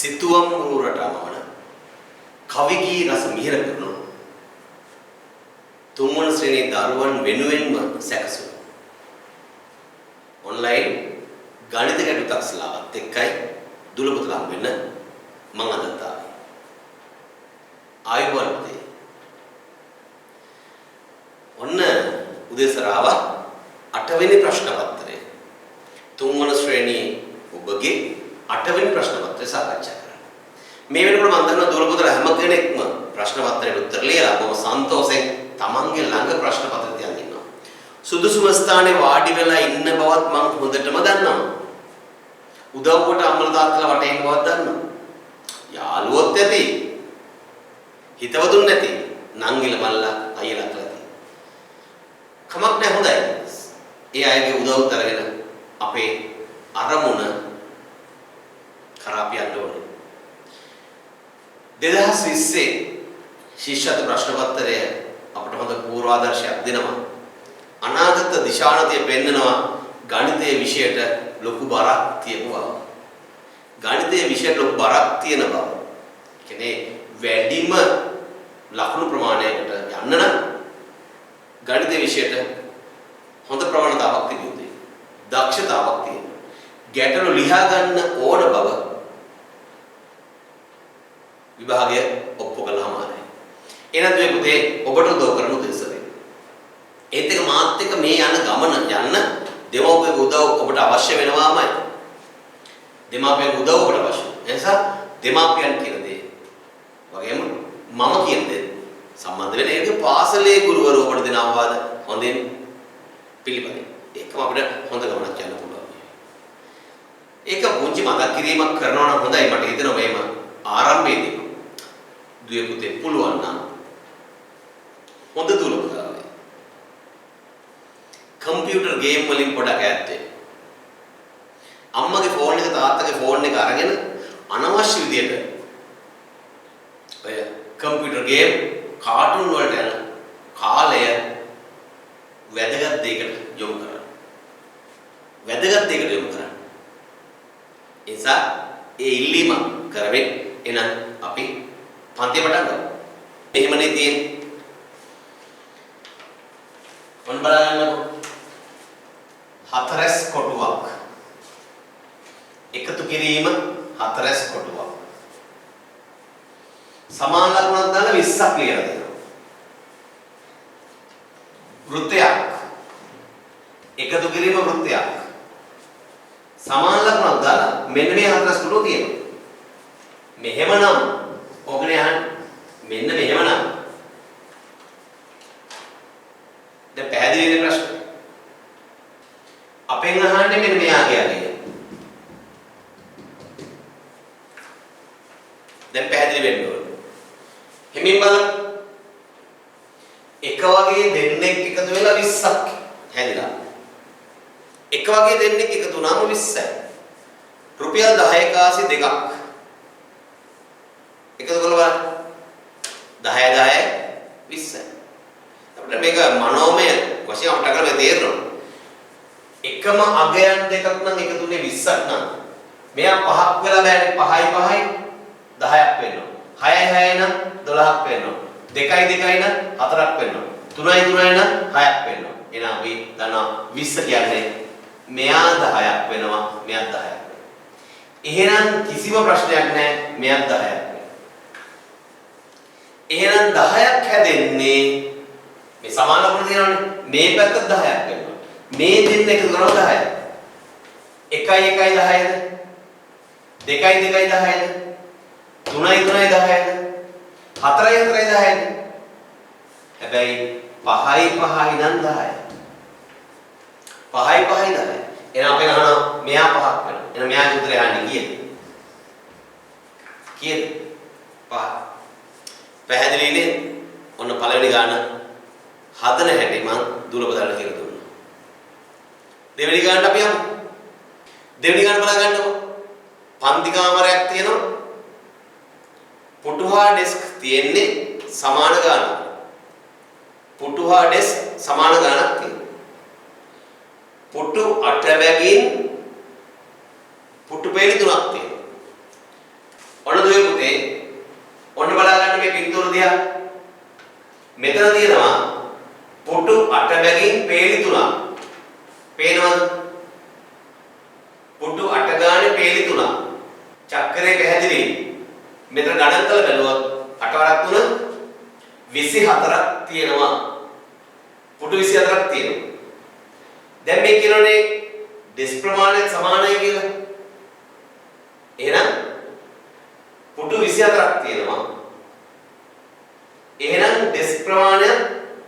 සිතුවම් මුරට අමවන කවිගී රස මිහිර කරනු තුන්වන ශ්‍රේණී දරුවන් වෙනුවෙන්ම සැකසුණු ඔන්ලයින් ගණිත ගැටළු තක්සලාවත් එක්කයි දුලපතලම් වෙන්න මම අදත් ආයුබෝවන් ඔන්න උදේසරාව 8 වෙනි ප්‍රශ්න පත්‍රය තුන්වන ශ්‍රේණී ඔබගේ 8 වෙනි ප්‍රශ්න පත්‍රය සාකච්ඡා කරන්න. මේ වෙනකොට මම දන්නවා දුලපතල හැම කෙනෙක්ම ප්‍රශ්න පත්‍රයට උත්තර ලියලා බොහොම සන්තෝෂෙන් තමන්ගේ ළඟ ප්‍රශ්න පත්‍රය තියන් ඉන්නවා. සුදුසුම ස්ථානයේ වාඩි වෙලා ඉන්න බවත් මම හොඳටම දන්නවා. උදව්වට අම්මලා තාත්තලා වටේ ඉන්න බවත් දන්නවා. යාළුවොත් ඇති. හිතවතුන් නැති. නංගිල මල්ලා අයියලා ඇති. කමක් නැහැ හොඳයි. ඒ අයගේ උදව්ත් අරගෙන අපේ අරමුණ කරා යන්න ඕනේ. 2020 ශිෂ්‍යත්ව ප්‍රශ්න පත්‍රය අපට හොඳ පූර්වාදර්ශයක් දෙනවා. අනාගත දිශානතිය පෙන්නනවා ගණිතයේ විෂයට ලොකු බරක් තියෙන බව. ගණිතයේ විෂයට ලොකු බරක් තියෙන බව. කියන්නේ වැඩිම ලකුණු ප්‍රමාණයකට යන්න නම් ගණිතයේ විෂයට හොඳ ප්‍රවණතාවක් තිබුණේ. දක්ෂතාවක් තියෙනවා. ගැටලු ලියා ගන්න ඕන බව විභාගය ඔප්පු කළාමයි. එහෙනම් මේ පුතේ ඔබට උදව් කරන උදෙසයි. ඒත් එක මාත් එක්ක මේ යන ගමන යන්න දෙමව්පියගේ උදව් ඔබට අවශ්‍ය වෙනවාමයි. දෙමාපියන්ගේ උදව් ඔබට අවශ්‍යයි. ඒ නිසා දෙමාපියන් කියන දේ වගේම මම කියන දේ සම්බන්ධ වෙන ඒක පාසලේ ගුරුවරු ඔබට දෙන අවවාද හොඳින් පිළිපදින්න. ඒකම අපිට හොඳ ගමනක් යන්න පුළුවන්. ඒක පුංචි මතක් කිරීමක් කරනවා නම් හොඳයි මට හිතෙනවා මේම ආරම්භයේදී දුවේ පුතේ පුළුවන් නම් හොඳ දුලපතාවේ කම්පියුටර් ගේම් වලින් පොඩක් ඈත් වෙන්න. අම්මගේ ෆෝන් එක තාත්තගේ ෆෝන් එක අරගෙන අනවශ්‍ය විදියට ඔය කම්පියුටර් ගේම් කාටුන් වලට යන කාලය වැදගත් දෙයකට යොමු කරන්න. වැදගත් දෙයකට යොමු කරන්න. ඒ නිසා ඒ ඉල්ලීම කරවෙන්න එහෙනම් අපි පන්තිය පටන් ගමු. එහෙමනේ තියෙන්නේ. මොන බලන්නකෝ. හතරස් කොටුවක්. එකතු කිරීම හතරස් කොටුවක්. සමාන ලකුණක් දාලා 20ක් ලියලා දෙනවා. වෘත්තයක්. එකතු කිරීම වෘත්තයක්. සමාන ලකුණක් දාලා මෙන්න මේ හතරස් කොටුව තියෙනවා. මෙහෙමනම් ඔගනේ අහන්න මෙන්න මෙහෙමනම් දැන් පැහැදිලිද ප්‍රශ්න? අපෙන් අහන්නේ මෙන්න මෙයාගේ අගේ. දැන් පැහැදිලි වෙන්න ඕනේ. හිමින් බලන්න. එක වගේ දෙන්නෙක් එකතු වෙලා 20ක් හැදිලා. එක වගේ දෙන්නෙක් එකතු වුණාම 20යි. රුපියල් 10 කාසි දෙකක්. එකතු කරලා බලන්න 10 20යි. අපිට මේක මනෝමය වශයෙන් අපට කරලා තේරෙනවා. එකම අගයන් දෙකක් නම් එකතුනේ 20ක් නම් මෙයා 5ක් වෙලා බෑනේ 5යි 10ක් වෙනවා. 6යි 6යි නම් 12ක් වෙනවා. 2යි 2යි නම් 4ක් වෙනවා. 3යි 3යි නම් 6ක් වෙනවා. එහෙනම් අපි දන්නවා 20 කියන්නේ මෙයා 10ක් වෙනවා මෙයා 10ක් වෙනවා. එහෙනම් කිසිම ප්‍රශ්නයක් නැහැ මෙයා 10ක් වෙනවා. එහෙනම් 10ක් හැදෙන්නේ මේ සමාන ලකුණු තියෙනවනේ මේ පැත්ත 10ක් වෙනවා. මේ දෙන්න එකතු කරනවා 10යි. 1යි 1යි 10යිද? 2යි 2යි 10යිද? 3යි 3යි 10යිද? 4යි 4යි 10යිද? හැබැයි 5යි 5යි නම් 10යි. 5යි 5යි 10යි. එහෙනම් අපි අහනවා මෙයා 5ක් වෙනවා. එහෙනම් මෙයාගේ උත්තරය අහන්නේ කීයද? කීයද? 5. පැහැදිලිනේ? ඔන්න පළවෙනි ගාන හදන හැටි මම දුලපදාට කියලා දුන්නා. දෙවෙනි ගානට අපි යමු. දෙවෙනි ගාන බලා ගන්නකො. පන්ති කාමරයක් තියෙනවා. පුටුහා ඩෙස්ක් තියෙන්නේ සමාන ගානක්. පුටුහා ඩෙස්ක් සමාන ගානක් තියෙනවා. පුටු අට බැගින් පුටු පෙළි තුනක් තියෙනවා. දිහා. මෙතන තියෙනවා පුටු 8 බැගින් පේලි 3ක්. පේනවද? පුටු 8 ගානේ පේලි 3ක්. චක්‍රේ පැහැදිලි. මෙතන ගණන් කරලා බලුවොත් 8 වරක් 3 24ක් තියෙනවා. පුටු 24ක් තියෙනවා. දැන් මේ කියනෝනේ ඩෙස් ප්‍රමාණයට සමානයි කියලා. එහෙනම් පුටු 24ක් තියෙනවා. එහෙනම් ඩෙස් ප්‍රමාණය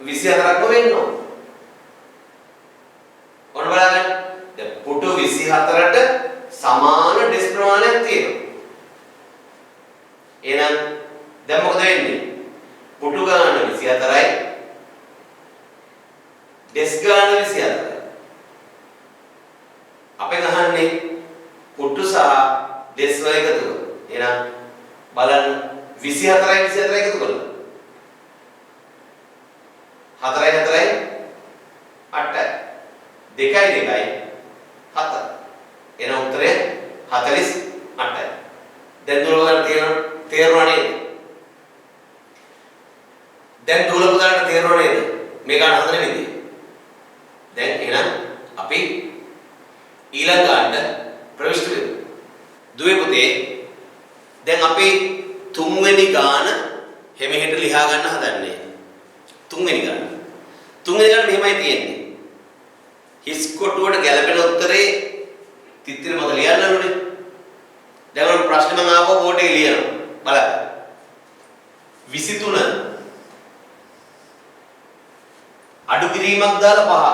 24ක්ම වෙන්න ඕන. ඔන්න බලන්න. දැන් පුටු 24ට සමාන ඩෙස් ප්‍රමාණයක් තියෙනවා. එහෙනම් දැන් මොකද වෙන්නේ? පුටු ගාන 24යි ඩෙස් ගාන 24යි. අපෙන් අහන්නේ පුටු සහ ඩෙස් වල එකතුව. එහෙනම් බලන්න 24යි 24යි එකතු කරලා 4යි 4යි 8යි 2යි 2යි 7. එහෙනම් උත්තරය 48යි. දැන් දුර ගන්න තේරුණා නේද? දැන් දුර පුතාලට තේරුණා නේද? මේ ගන්න හදන විදිය. දැන් එහෙනම් අපි ඊළඟ ගන්න ප්‍රවිෂ්ඨ වෙමු. දුවේ පුතේ දැන් අපි තුන්වෙනි ගාන හැමෙහෙට ලියා ගන්න හදන්නේ. තුන්වෙනි ගාන මෙහෙමයි තියෙන්නේ. හිස් කොටුවට ගැලපෙන උත්තරේ තිත්තිර මත ලියන්න ඕනේ. දැන් මම ප්‍රශ්න මම ආපහු බෝඩ් එකේ ලියනවා. බලන්න. 23 අඩු කිරීමක් දාලා 5.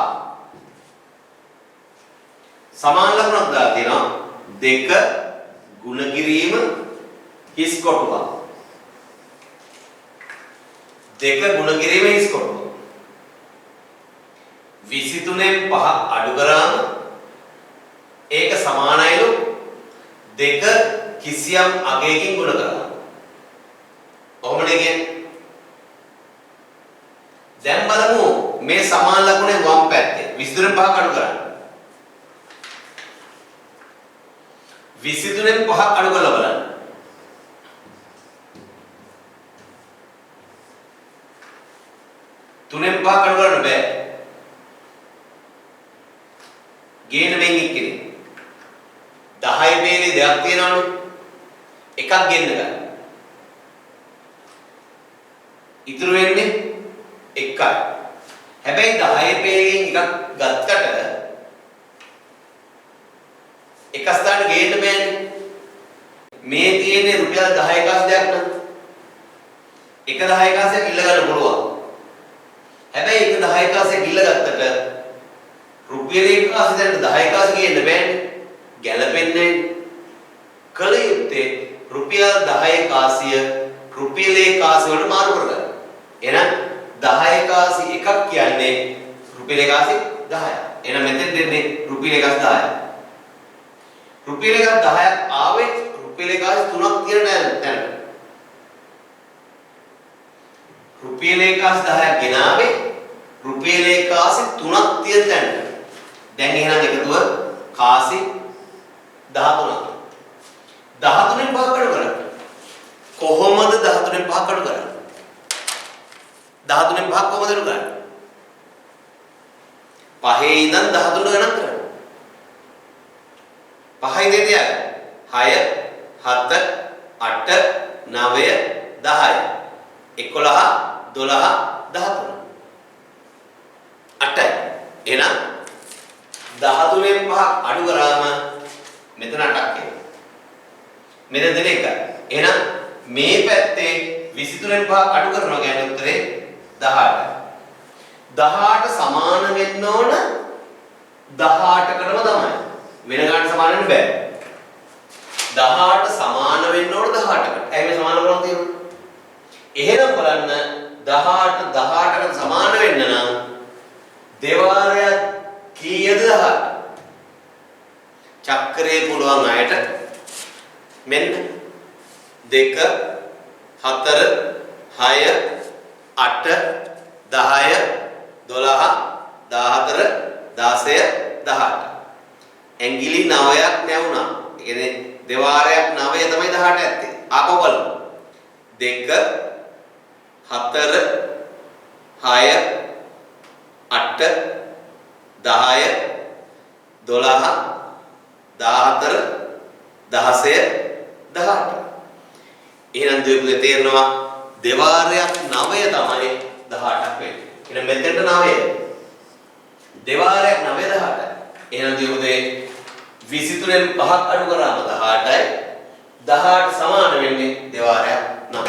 සමාන ලකුණක් දාලා තියෙනවා 2 ගුණ කිරීම හිස් කොටුවක්. 2 ගුණ කිරීම හිස් කොටුවක්. 23න් 5 අඩු කරාම ඒක සමානයිලු 2 කිසියම් අගයකින් ගුණ කරනවා. කොහොමද කියන්නේ? දැන් බලමු මේ සමාන ලකුණේ වම් පැත්තේ 23න් 5 අඩු කරන්න. 23න් 5 අඩු කරලා බලන්න. 3න් 5 අඩු කරන්න බෑ. ගේන මෙන් එක්කනේ 10 පේලේ දෙයක් තියෙනවනේ. එකක් ගෙන්න ගන්න. ඉතුරු වෙන්නේ 1යි. හැබැයි 10 පේලෙන් එකක් ගත්තට එක ස්ථාන ගේන්න බෑනේ. මේ තියෙන්නේ රුපියල් 10 කාස් දෙයක් නම් එක 10 කාසයක් ඉල්ල ගන්න පුළුවන්. හැබැයි එක 10 කාසයක් ඉල්ල ගත්තට රුපියල් 1 කාසෙ දැන් 10 කාසෙ ගේන්න බෑනේ. ගැලපෙන්නේ කල යුත්තේ රුපියල් 10 කාසිය රුපියල් 1 කාසිය වලට මාරු කරගන්න. එහෙනම් 10 කාසි එකක් කියන්නේ රුපියල් 1 කාසි 10යි. එහෙනම් මෙතෙන් දෙන්නේ රුපියල් 1 කාසි 10යි. රුපියල් 10ක් ආවේ රුපියල් 1 කාසි 3ක් තියෙන තැන. රුපියල් 1 කාසි 10ක් ගෙනාවේ රුපියල් 1 කාසි 3ක් තියෙන තැන. දැන් එහෙනම් එකතුව කාසි 13ක්. 13න් 5 කඩු කරන්න. කොහොමද 13න් 5 කඩු කරන්නේ? 13න් 5 කොහොමද කඩු කරන්නේ? 5 ඉඳන් 13 ගණන් කරන්න. 5 ඉඳන් තියාගන්න. 6 7 8 9 10 11 12 13 8යි. එහෙනම් 13න් 5 අඩු කරාම මෙතන 8ක් එනවා. මෙතන දෙන එක. එහෙනම් මේ පැත්තේ 23න් 5 අඩු කරනවා කියන්නේ උත්තරේ 18. 18 සමාන වෙන්න ඕන 18කටම තමයි. වෙන ගානට සමාන වෙන්න බෑ. 18 සමාන වෙන්න ඕන 18කට. ඇයි මේ සමාන කරන්නේ තියෙන්නේ? එහෙනම් බලන්න 18 18කට සමාන වෙන්න නම් දෙවාරයක් කීයද 18? චක්‍රයේ පුළුවන් අයට මෙන්න 2 4 6 8 10 12 14 16 18 ඇඟිලි 9ක් නැවුණා. ඒ කියන්නේ දෙවාරයක් 9 තමයි 18 ඇත්තේ. ආපහු බලමු. 2 4 6 8 10 12 14 16 18. එහෙනම් දුවේ තේරෙනවා දෙවාරයක් 9 තමයි 18ක් වෙන්නේ. එහෙනම් මෙතෙන්ට 9. දෙවාරයක් 9 18. එහෙනම් දුවේ 23න් 5ක් අඩු කරාම 18යි. 18 සමාන වෙන්නේ දෙවාරයක් 9.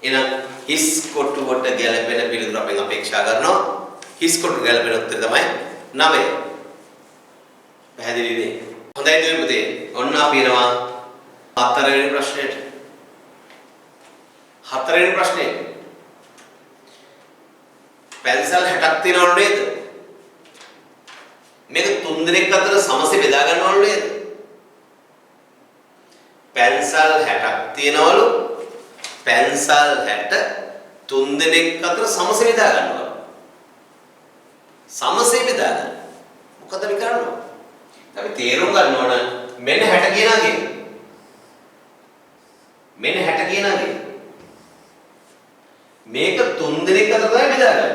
එහෙනම් හිස් කොටුවට ගැලපෙන පිළිතුර අපෙන් අපේක්ෂා කරනවා. හිස් කොටු ගැලපෙන උත්තරය තමයි 9. පැහැදිලිද? හොඳයි දුවේ පුතේ. ඔන්න අපි එනවා 4 වෙනි ප්‍රශ්නෙට. 4 වෙනි ප්‍රශ්නේ. පැන්සල් 60ක් තියෙනවලු නේද? මේක 3 දෙනෙක් අතර සමසේ බෙදා ගන්නවලු නේද? පැන්සල් 60ක් තියෙනවලු. පැන්සල් 60 3 දෙනෙක් අතර සමසේ බෙදා ගන්නවලු. සමසේ බෙදා ගන්න. මොකද අපි කරන්නේ? අපි තේරුම් ගන්න ඕන මෙන්න 60 කියනාගේ. මෙන්න 60 කියනාගේ. මේක 3 දෙනෙක් අතර තමයි බෙදාගන්නේ.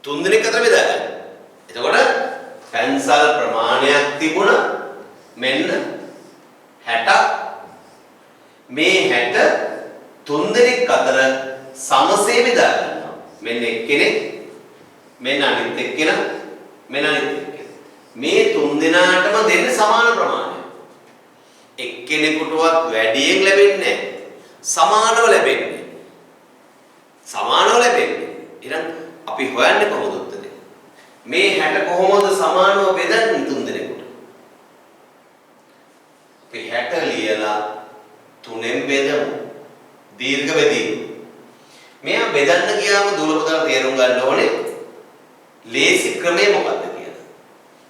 3 දෙනෙක් අතර බෙදාගන්නේ. එතකොට පැන්සල් ප්‍රමාණයක් තිබුණා මෙන්න 60ක්. මේ 60 3 දෙනෙක් අතර සමසේ බෙදා ගන්නවා. මෙන්න එක්කෙනෙක් මෙන්න අනිත් එක්කෙනා මෙන්න අනිත් එක්කෙනා. මේ 3 දෙනාටම දෙන්නේ සමාන ප්‍රමාණයක්. එක්කෙනෙකුටවත් වැඩියෙන් ලැබෙන්නේ නැහැ. සමානව ලැබෙන්නේ. සමානව ලැබෙන්නේ. එහෙනම් අපි හොයන්නේ කොහොමද උත්තරේ? මේ 60 කොහොමද සමානව බෙදන්නේ 3 දෙනෙකුට? අපි 60 ලියලා 3ෙන් බෙදමු. දීර්ඝ බෙදීම. මෙයා බෙදන්න ගියාම දුලපතල තේරුම් ගන්න ඕනේ ලේසි ක්‍රමය මොකක්ද කියලා.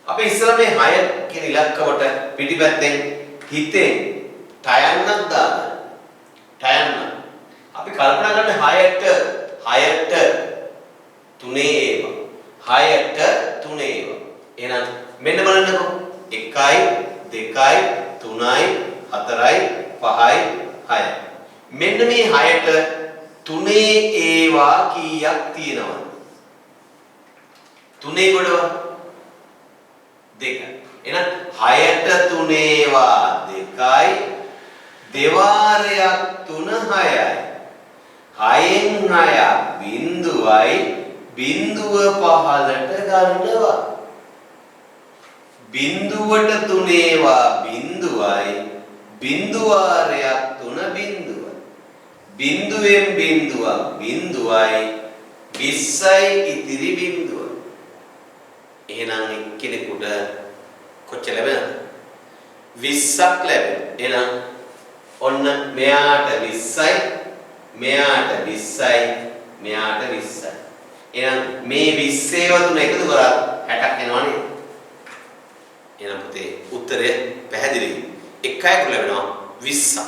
අපි ඉස්සෙල්ලා මේ 6 කියන ඉලක්කවට පිටිපැත්තෙන් හිතේ ටයන්නක් දාගන්න. ටයන්න. අපි කල්පනා කරන්නේ 6ට 3 ඒවා. 6ට 3 ඒවා. එහෙනම් මෙන්න බලන්නකෝ. 1යි 2යි 3යි 4යි 5යි 6යි. මෙන්න මේ 6ට 3 ඒවා කීයක් තියෙනවද? 3 ගොඩව 2. එහෙනම් 6ට 3 ඒවා 2යි. දෙවාරයක් 3 6යි. 6න් 6ක් බිඳුවයි. බිඳුව පහළට ගන්නවා. බිඳුවට 3 ඒවා බිඳුවයි. බිඳුවාරයක් 3 බිඳුවයි. බිඳුවෙන් බිඳුවක් බිඳුවයි. 20යි ඉතිරි බිඳුව. එහෙනම් එක්කෙනෙකුට කොච්චර ලැබෙනවද? 20ක් ලැබෙනවා. එහෙනම් ඔන්න මෙයාට 20යි මෙයාට 20යි මෙයාට 20යි. එහෙනම් මේ 20 ඒවා තුන එකතු කරා 60ක් එනවා නේද? එහෙනම් පුතේ උත්තරය පැහැදිලි. එකයකට ලැබෙනවා 20ක්.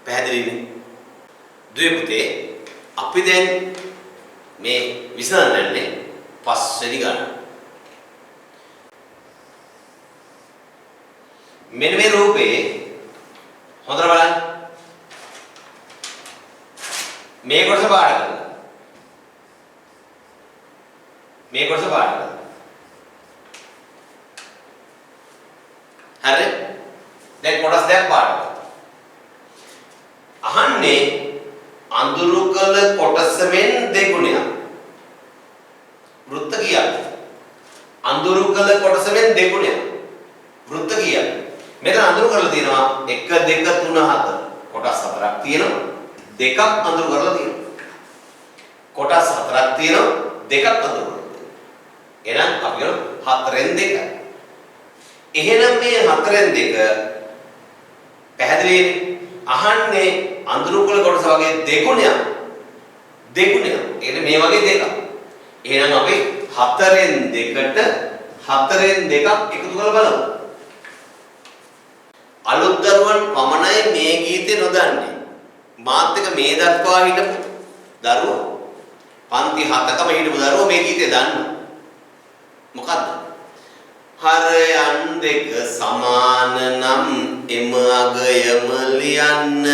පැහැදිලිද? දුවේ පුතේ අපි දැන් මේ විසඳන්නේ පස්වෙනි ගණන. මෙන්න මේ රූපේ හොඳට බලන්න. මේ කොටස පාඩ කරලා. මේ කොටස පාඩ කරලා. හරි? දැන් කොටස් දෙකක් පාඩ කරලා. අහන්නේ අඳුරු කළ කොටස මෙන් දෙගුණයක්. වෘත්ත කීයක්? අඳුරු කළ කොටස මෙන් දෙගුණයක්. වෘත්ත කීයක්? මෙතන අඳුරු කරලා තියෙනවා 1 2 3 4. කොටස් 4ක් තියෙනවා. දෙකක් අඳුරු කරලා තියෙනවා. කොටස් 4ක් තියෙනවා. දෙකක් අඳුරු කරලා තියෙනවා. එහෙනම් අපි කියනවා 4න් 2. එහෙනම් මේ 4න් 2 පැහැදිලිනේ. අහන්නේ අඳුරු කළ කොටස වගේ දෙගුණයක්. දෙගුණයක්. ඒ මේ වගේ දෙකක්. එහෙනම් අපි 4න් 2ට 4න් 2ක් එකතු කරලා බලමු. අලුත් දරුවන් පමණයි මේ ගීතේ නොදන්නේ. මාත් එක මේ දක්වා හිටපු දරුවෝ පන්ති 7කම හිටපු දරුවෝ මේ ගීතේ දන්නවා. මොකද්ද? හරයන් දෙක සමාන නම් එම අගයම ලියන්න.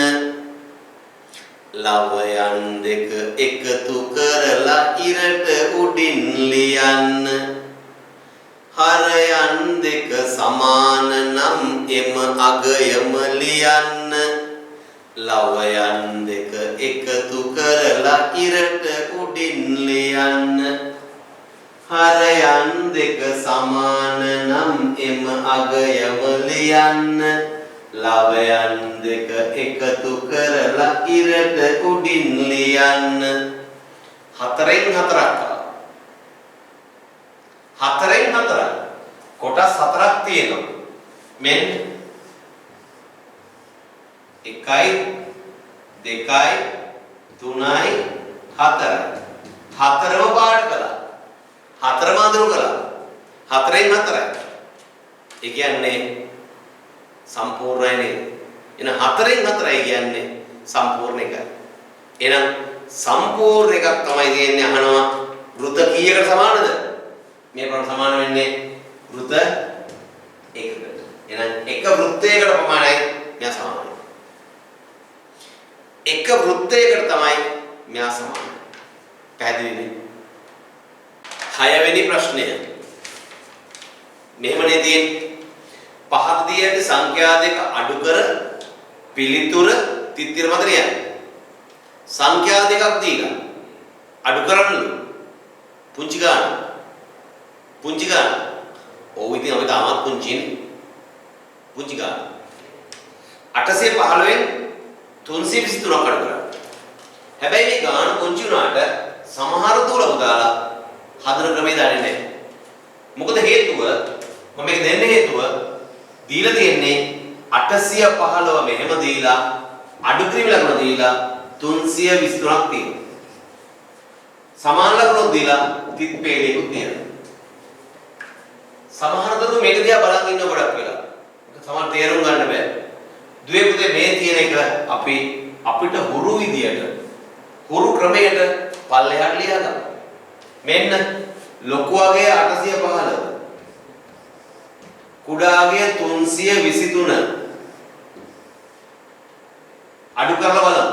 ලවයන් දෙක එකතු කරලා ඉරට උඩින් ලියන්න. හරයන් දෙක සමාන නම් එම අගයම ලියන්න. ලවයන් දෙක එකතු කරලා ඉරට උඩින් ලියන්න. හරයන් දෙක සමාන නම් එම අගයම ලියන්න. ලවයන් දෙක එකතු කරලා ඉරට උඩින් ලියන්න. හතරෙන් හතරක් කළා. හතරෙන් හතරක්. කොටස් හතරක් තියෙනවා. මෙන්න 1යි 2යි 3යි 4යි. හතරම පාඩ කළා. හතරම අඳුරු කළා. හතරෙන් හතරයි. ඒ කියන්නේ සම්පූර්ණයි. එන හතරෙන් හතරයි කියන්නේ සම්පූර්ණ එකයි. එහෙනම් සම්පූර්ණ එකක් තමයි කියන්නේ අහනවා වෘත කීයකට සමානද? මේ ප්‍රමාණ සමාන වෙන්නේ වෘත එකකට. එහෙනම් එක වෘත්තයකට ප්‍රමාණයි මෙයා සමානයි. එක වෘත්තයකට තමයි මෙයා සමානයි. පැහැදිලිද? 6 වෙනි ප්‍රශ්නය. මෙහෙමනේ තියෙන්නේ. පහත දී ඇති සංඛ්‍යා දෙක අඩු කර පිළිතුර තිත්තිර මත ලියන්න. සංඛ්‍යා දෙකක් දීලා අඩු කරන්නලු. පුංචි ගන්න. පුංචි ගන්න. ඔව් ඉතින් අපි තාමත් පුංචිනේ. පුංචි ගන්න. 815න් 323ක් අඩු කරා. හැබැයි මේ ගාන පුංචි වුණාට සමහර දුරව දාලා හදන ක්‍රමය දන්නේ නැහැ. මොකද හේතුව මම මේක දෙන්න හේතුව දීලා තියෙන්නේ 815 මෙහෙම දීලා අඩු කිරීම ලකුණ දීලා 323ක් තියෙනවා. සමාන ලකුණක් දීලා තිත් පේලේකුත් තියෙනවා. සමහර දරුවෝ මේක දිහා බලන් ඉන්න ගොඩක් වෙලා. ඒක සමහර තේරුම් ගන්න බෑ. දුවේ පුතේ මේ තියෙන එක අපිට හුරු විදියට හුරු ක්‍රමයට පල්ලෙහාට ලියා ගන්න. මෙන්න ලොකුවගේ 815 කුඩාගේ 323 අඩු කරලා බලමු.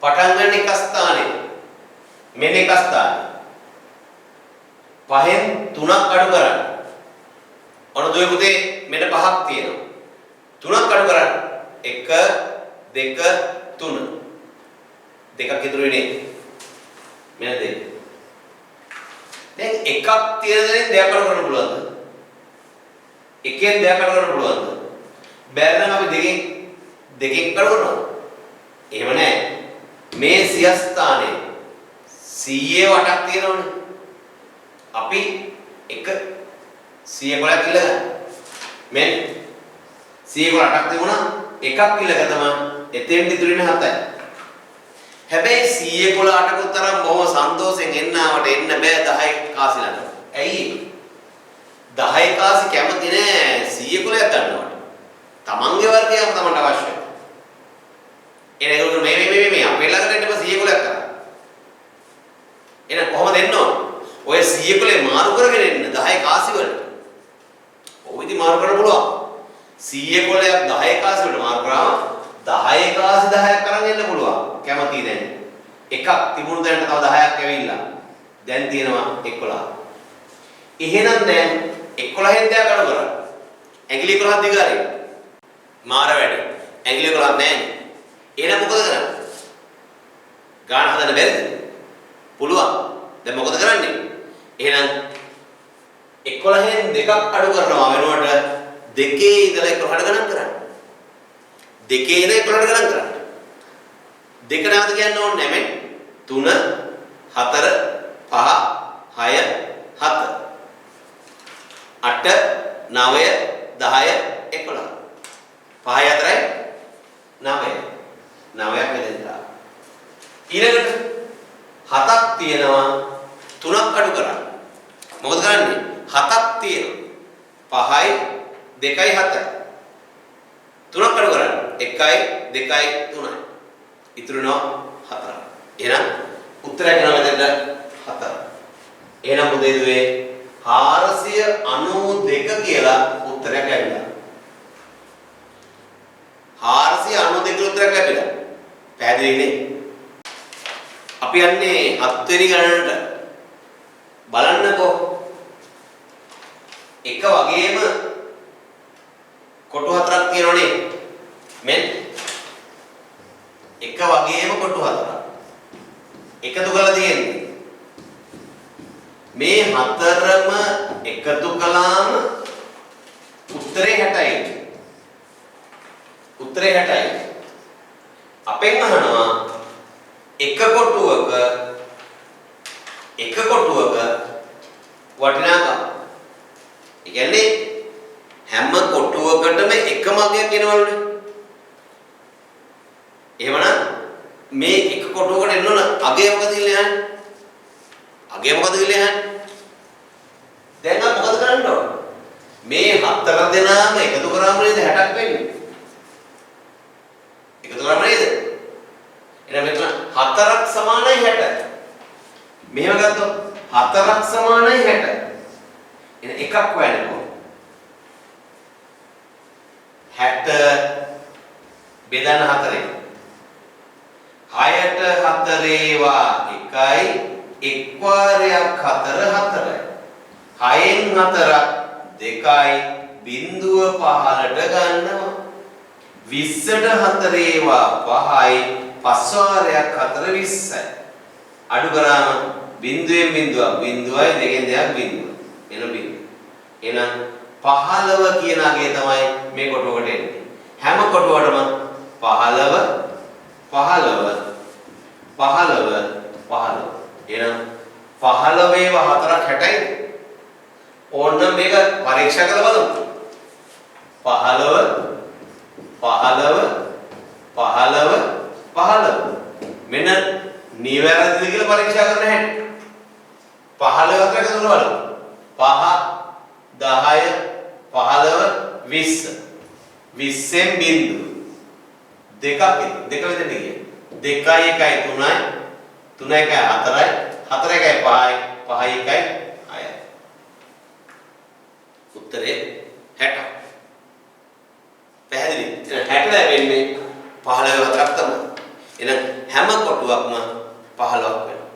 පටන් ගන්න එක ස්ථානේ මෙන්න එක ස්ථානේ 5න් 3ක් අඩු කරන්න. ඔන්න දුවේ පුතේ මෙන්න 5ක් තියෙනවා. 3ක් අඩු කරන්න. 1 2 3 දෙකක් ඉතුරු වෙන්නේ. මෙන්න දෙක. දැන් එකක් තියෙන දෙනෙන් දෙයක් අඩු කරන්න පුළුවන්ද? එකෙන් දෙයක් අඩු කරන්න පුළුවන්ද? බැරි නම් අපි දෙකෙන් අඩු කරනවා. එහෙම නැහැ. මේ සිය ස්ථානේ 100 වටක් තියෙනවනේ. අපි එක 100 ගොඩක් ඉල්ල ගන්න. මෙන්න 100 ගොඩක් තිබුණා එකක් ඉල්ල ගත්තම එතෙන් ඉතුරු වෙන 7යි. හැබැයි 100 කොළ 8ක තරම් බොහොම සන්තෝෂෙන් එන්නවට එන්න බෑ 10 කාසිලට. ඇයි? 10 කාසි කැමති නෑ 100 කොළයක් ගන්නවට. තමන්ගේ වර්ගයම තමන්ට අවශ්‍යයි. එනකොට මේ අපේ ළඟට එන්නම 100 කොළයක් කරා. එහෙනම් කොහොමද එන්න ඕන? ඔය 100 කොළේ මාරු කරගෙන එන්න 10 කාසි වලට. ඔව් ඉතින් මාරු කරන්න පුළුවන්. 100 කොළයක් 10 කාසි වලට මාරු කරාම 10 කාසි 10ක් අරන් එන්න පුළුවන්. කැමති දැන්. එකක් තිබුණු දැනට තව 10ක් ඇවිල්ලා. දැන් තියෙනවා 11. එහෙනම් දැන් 11න් දෙයක් අඩු කරා. ඇඟිලි 11ක් දිගාරින්. මාර වැඩ. ඇඟිලි 11ක් නැහැ. එහෙනම් මොකද කරන්නේ? ගාන හදන්න බැරිද? පුළුවන්. දැන් මොකද කරන්නේ? එහෙනම් 11න් දෙකක් අඩු කරනවා වෙනුවට දෙකේ ඉඳලා 11ට ගණන් කරන්න. දෙකේ ඉඳලා 11ට ගණන් කරන්න. දෙක නැවත කියන්න ඕනේ නැහැ මේ 3 4 5 6 7 8 9 10 11 5 4යි 9 9ක් වෙනවා. ඊළඟට 7ක් තියෙනවා 3ක් අඩු කරන්න. මොකද කරන්නේ? 7ක් තියෙනවා 5යි 2යි 7යි 3ක් අඩු කරන්න. 1යි 2යි 3යි ඉතුරු වෙනවා 4. එහෙනම් උත්තරය ගන්න මෙතනට 4. එහෙනම් මොකද දුවේ 492 කියලා උත්තරයක් ඇවිල්ලා. 492 කියලා උත්තරයක් ලැබිලා. පැහැදිලිනේ? අපි යන්නේ 7 වෙනි ගණනට. බලන්නකෝ. එක වගේම කොටු හතරක් තියෙනවනේ. මෙන්න එක වගේම කොටු හතරක්. එකතු කරලා තියෙන්නේ. මේ හතරම එකතු කළාම උත්තරේ 60යි. උත්තරේ 60යි. අපෙන් අහනවා එක කොටුවක වටිනාකම. ඒ කියන්නේ හැම කොටුවකටම එකම අගයක් එනවලුනේ. එහෙමනම් මේ එක කොටුවකට එන්න ඕන අගය මොකද කියලා යන්නේ? අගය මොකද කියලා යන්නේ? දැන් අපි මොකද කරන්න ඕන? මේ හතර දෙනාම එකතු කරාම නේද 60ක් වෙන්නේ? එකතු කරාම නේද? එහෙනම් මෙතන 4ක් සමානයි 60. මෙහෙම ගත්තොත් 4ක් සමානයි 60. එහෙනම් එකක් හොයන්නකෝ. 60 බෙදන්න 4යි. 6ට 4 වා 1යි. එක් වාරයක් 4 4යි. 6න් 4ක් 2යි. බිංදුව 15ට ගන්නවා. 20ට 4 වා 5යි. 5 වාරයක් 4 20යි. අඩු කරාම බිංදුවෙන් බිංදුවක් බිංදුවයි දෙකෙන් දෙකක් බිංදුව. එන බිංදුව. එහෙනම් 15 කියන අගය තමයි මේ කොටුවකට එන්නේ. හැම කොටුවකටම 15 15 15 15. එහෙනම් 15 ඒවා 4ක් 60යි. ඕන්න මේක පරීක්ෂා කරලා බලමු. 15 15 15 15. මෙන්න නිවැරදිද කියලා පරීක්ෂා කරන්න හැටි. 15 අතර එකතු කරලා බලමු. 5 10 15 20. 20න් බිංදුව. දෙක වෙදෙන්න ගියේ. 2යි 1යි 3යි 3යි 1යි 4යි 4යි 1යි 5යි 5යි 1යි 6යි. උත්තරේ 60. පැහැදිලි? 60 ලැබෙන්නේ 15 4ක් තමයි. එහෙනම් හැම කොටුවක්ම 15ක් වෙනවා.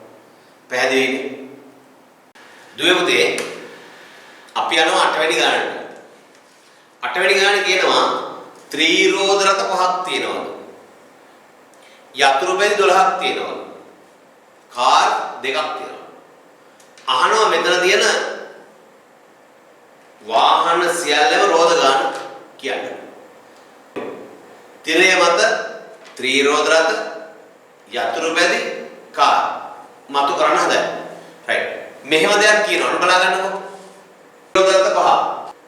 පැහැදිලිනේ? දුවේ පුතේ අපි යනවා 8 වෙනි ගණනට. 8 වෙනි ගණනේ කියනවා ත්‍රිරෝධ රත පහක් තියෙනවලු. යතුරු බැඳි 12ක් තියෙනවලු. කාර් දෙකක් තියෙනවා. අහනවා මෙතන තියෙන වාහන සියල්ලම රෝධ ගන්න කියන්නේ. තිරය මත ත්‍රිරෝධ රත යතුරු බැඳි කාර් මතු කරන්න හදයි. රයිට්. මෙහෙම දෙයක් කියනවා. බලා ගන්නකො. ත්‍රිරෝධ රත පහ.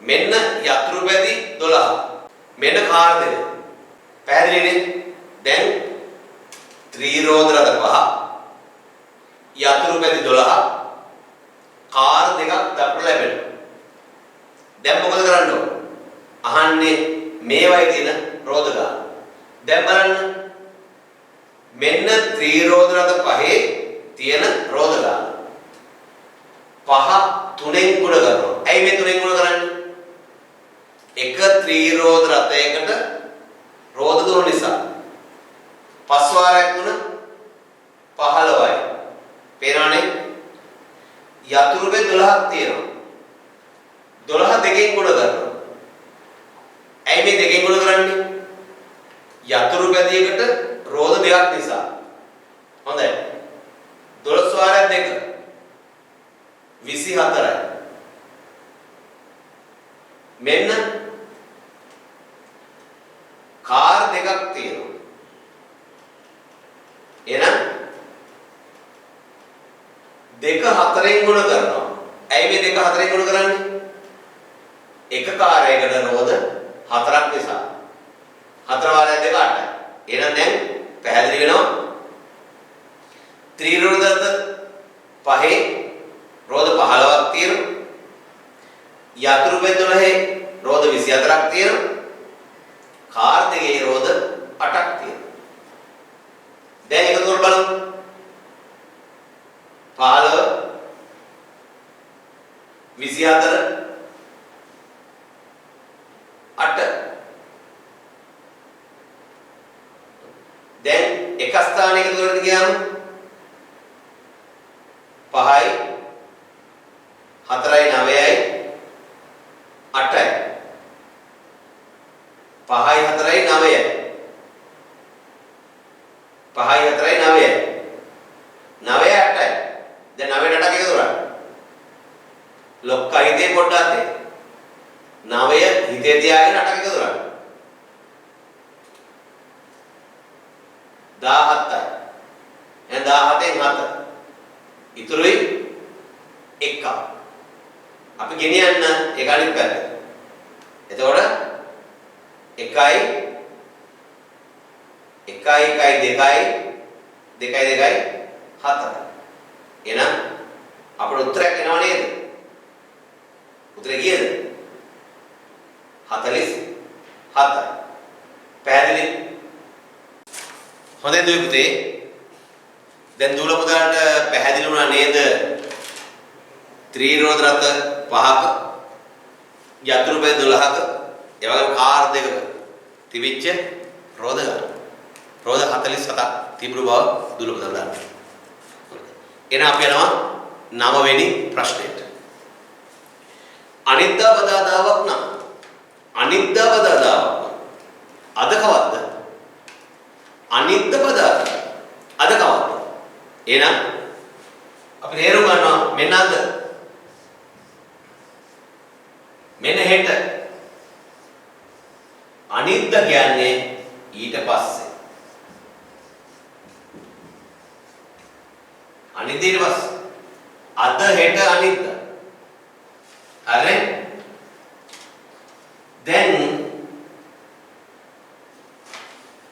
මෙන්න යතුරු බැඳි 12. මෙන්න කාර් දෙක. පැහැදිලිනේ? දැන් ත්‍රිරෝධ රත පහ යතුරු බැඳි 12 කාර් දෙකක් දක්වලා ලැබෙනවා. දැන් මොකද කරන්න ඕන? අහන්නේ මේවයි තියෙන රෝධ ගාන. දැන් බලන්න. මෙන්න ත්‍රිරෝධ රත පහේ තියෙන රෝධ ගාන. 5 3ෙන් ගුණ කරනවා. ඇයි මේ 3ෙන් ගුණ කරන්නේ? එක ත්‍රිරෝධ රතයකට රෝධ දුන නිසා. 5 වාරයක් දුන 15යි. පේනවනේ? යතුරු බෙද 12ක් තියෙනවා. 12 දෙකෙන් ගුණ කරනවා. ඇයි මේ දෙකෙන් ගුණ කරන්නේ? යතුරු බැදියකට රෝධ දෙකක් නිසා. හොඳයි. 12 වාරයක් 2 24යි. මෙන්න කාර් දෙකක් තියෙනවා. එහෙනම් දෙක 4ෙන් ගුණ කරනවා. ඇයි මේ දෙක 4ෙන් ගුණ කරන්නේ? එක කාර්යයකට රෝධ 4ක් නිසා. 4 වාරයක් 2 8යි. එහෙනම් දැන් පැහැදිලි වෙනවා. ත්‍රිරෝධ රත පහේ රෝධ 15ක් තියෙනවා. යතුරු බෙද 12 රෝධ 24ක් තියෙනවා. කාර් දෙකේ රෝධ 8ක් තියෙනවා. දැන් එකතු කරලා බලමු. 15 24 8 5යි 4යි 9යි 8යි 5යි 4යි 9යි 5යි 4යි 9යි 9යි 8යි දැන් 9ට 8ක් එකතු කරා ලොක්කා හිතේ පොඩ්ඩක් තේ 9 හිතේ තියාගෙන 8ක් එකතු කරා 17යි එහෙනම් 17න් 7 ඉතුරුයි 1ක් අපි ගෙනියන්න ඒක අනිත් පැත්ත එතකොට 1යි 1යි 2යි 2යි 4යි එහෙනම් අපේ උත්තරයක් එනවා නේද උත්තරේ කීයද 47යි පැහැදිලි හොඳයි දුවේ පුතේ දැන් දූල පුතාට පැහැදිලි වුණා නේද ත්‍රිරෝධ රථ 5ක යතුරු බෑ 12ක ඒ වගේම කාර් දෙකක තිබිච්ච රෝධ ගන්න රෝධ 47ක් තිබුණු බව දූල පුතාට දාන්න එහෙනම් අපි යනවා 9 වෙනි ප්‍රශ්නෙට අනිද්දා බදාදාවක් නම් අනිද්දා බදාදාවක් නම් අද කවද්ද අනිද්දා බදාදා අද කවද්ද එහෙනම් අපි තේරුම් ගන්නවා මෙන්න අද මෙන්න හෙට අනිද්දා කියන්නේ ඊට පස්සේ අනිද්දා ඊට පස්සේ අද හෙට අනිද්දා හරි දැන්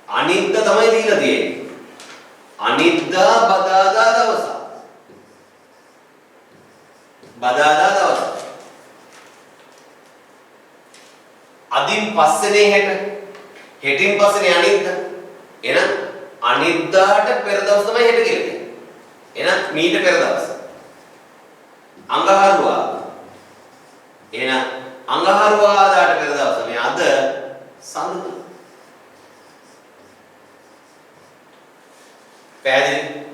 අනිද්දා තමයි දීලා තියෙන්නේ අනිද්දා බදාදා දවස බදාදා දවස අදින් පස්සේනේ හෙට හෙටින් පස්සේනේ අනිද්දා එහෙනම් අනිද්දාට පෙර දවස් තමයි හෙට කියන්නේ එහෙනම් මීට පෙර දවස් අඟහරුවා එහෙනම් අඟහරුවාදාට පෙර දවස මේ අද සඳුදා පැහැදිලි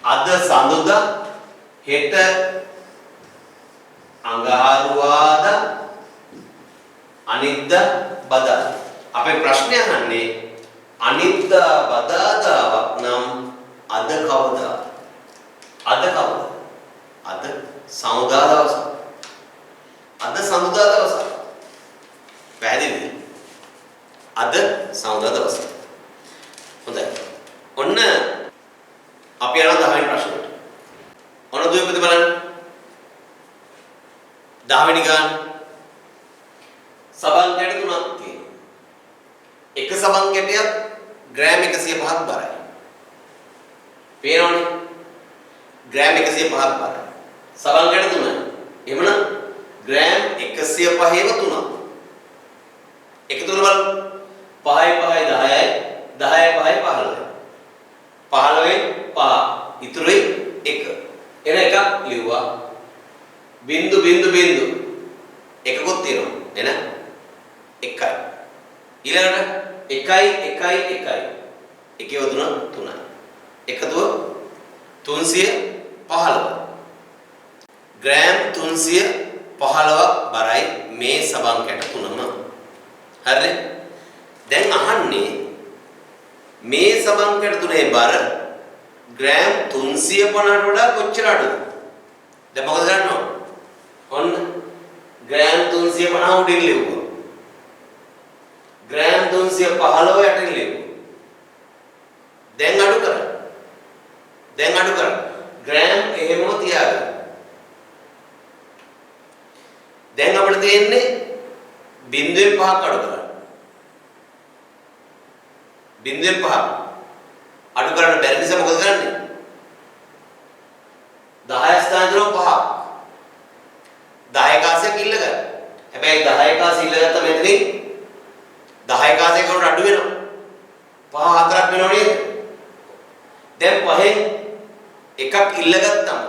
අද සඳුදා හෙට අඟහරුවාදා අනිද්දා බදාදා අපේ ප්‍රශ්නේ අහන්නේ අනිද්දා බදාදාවක් නම් අද කවදා අද කවදා අද සමුදා දවස අද සමුදා දවස පැහැදිලිද අද සමුදා දවස හොඳයි ඔන්න අපි යනවා 10 වෙනි ප්‍රශ්නෙට ඔන්න දුවපති බලන්න 10 වෙනි ගාන සබන් කැට තුනක් තියෙනවා එක සබන් කැටයක් ග්‍රෑම් 105ක් බරයි පේනවනේ ග්‍රෑම් 105ක් බරයි සබන් කැට තුනයි එහෙමනම් ග්‍රෑම් 105ව තුනක් එකතු කරලා බලන්න 5යි 5යි 10යි 10යි 5යි 15යි 5 ඉතුරුයි 1 එන එකක් ලිව්වා බින්දු බින්දු බින්දු එකකුත් තියෙනවා එන 1යි ඊළඟට 1යි 1යි 1යි එකේ වතුන 3යි එකතුව 315 ග්‍රෑම් 315ක් බරයි මේ සබන් කැට තුනම හරිද දැන් අහන්නේ මේ සබන් කැට තුනේ බර ග්‍රෑම් 350ට වඩා කොච්චර අඩුද දැන් මොකද කරන්න ඕන ඔන්න ග්‍රෑම් 350 උඩින් ලියුවා ග්‍රෑම් 315 යටින් ලියුවා දැන් අඩු කරා ග්‍රෑම් එහෙමම තියාගන්න දැන් අපිට තියෙන්නේ 0.5ක් අඩු කරන්න 0.5 අඩු කරන්න බැරි නිසා මොකද කරන්නේ 10 ස්ථානවල 5ක් 10 කාසියක් ඉල්ල ගන්න. හැබැයි 10 කාසිය ඉල්ල ගත්ත මෙතනින් 10 කාසියක උඩ අඩු වෙනවා. 5 4ක් වෙනව නේද? දැන් 5න් එකක් ඉල්ල ගත්තම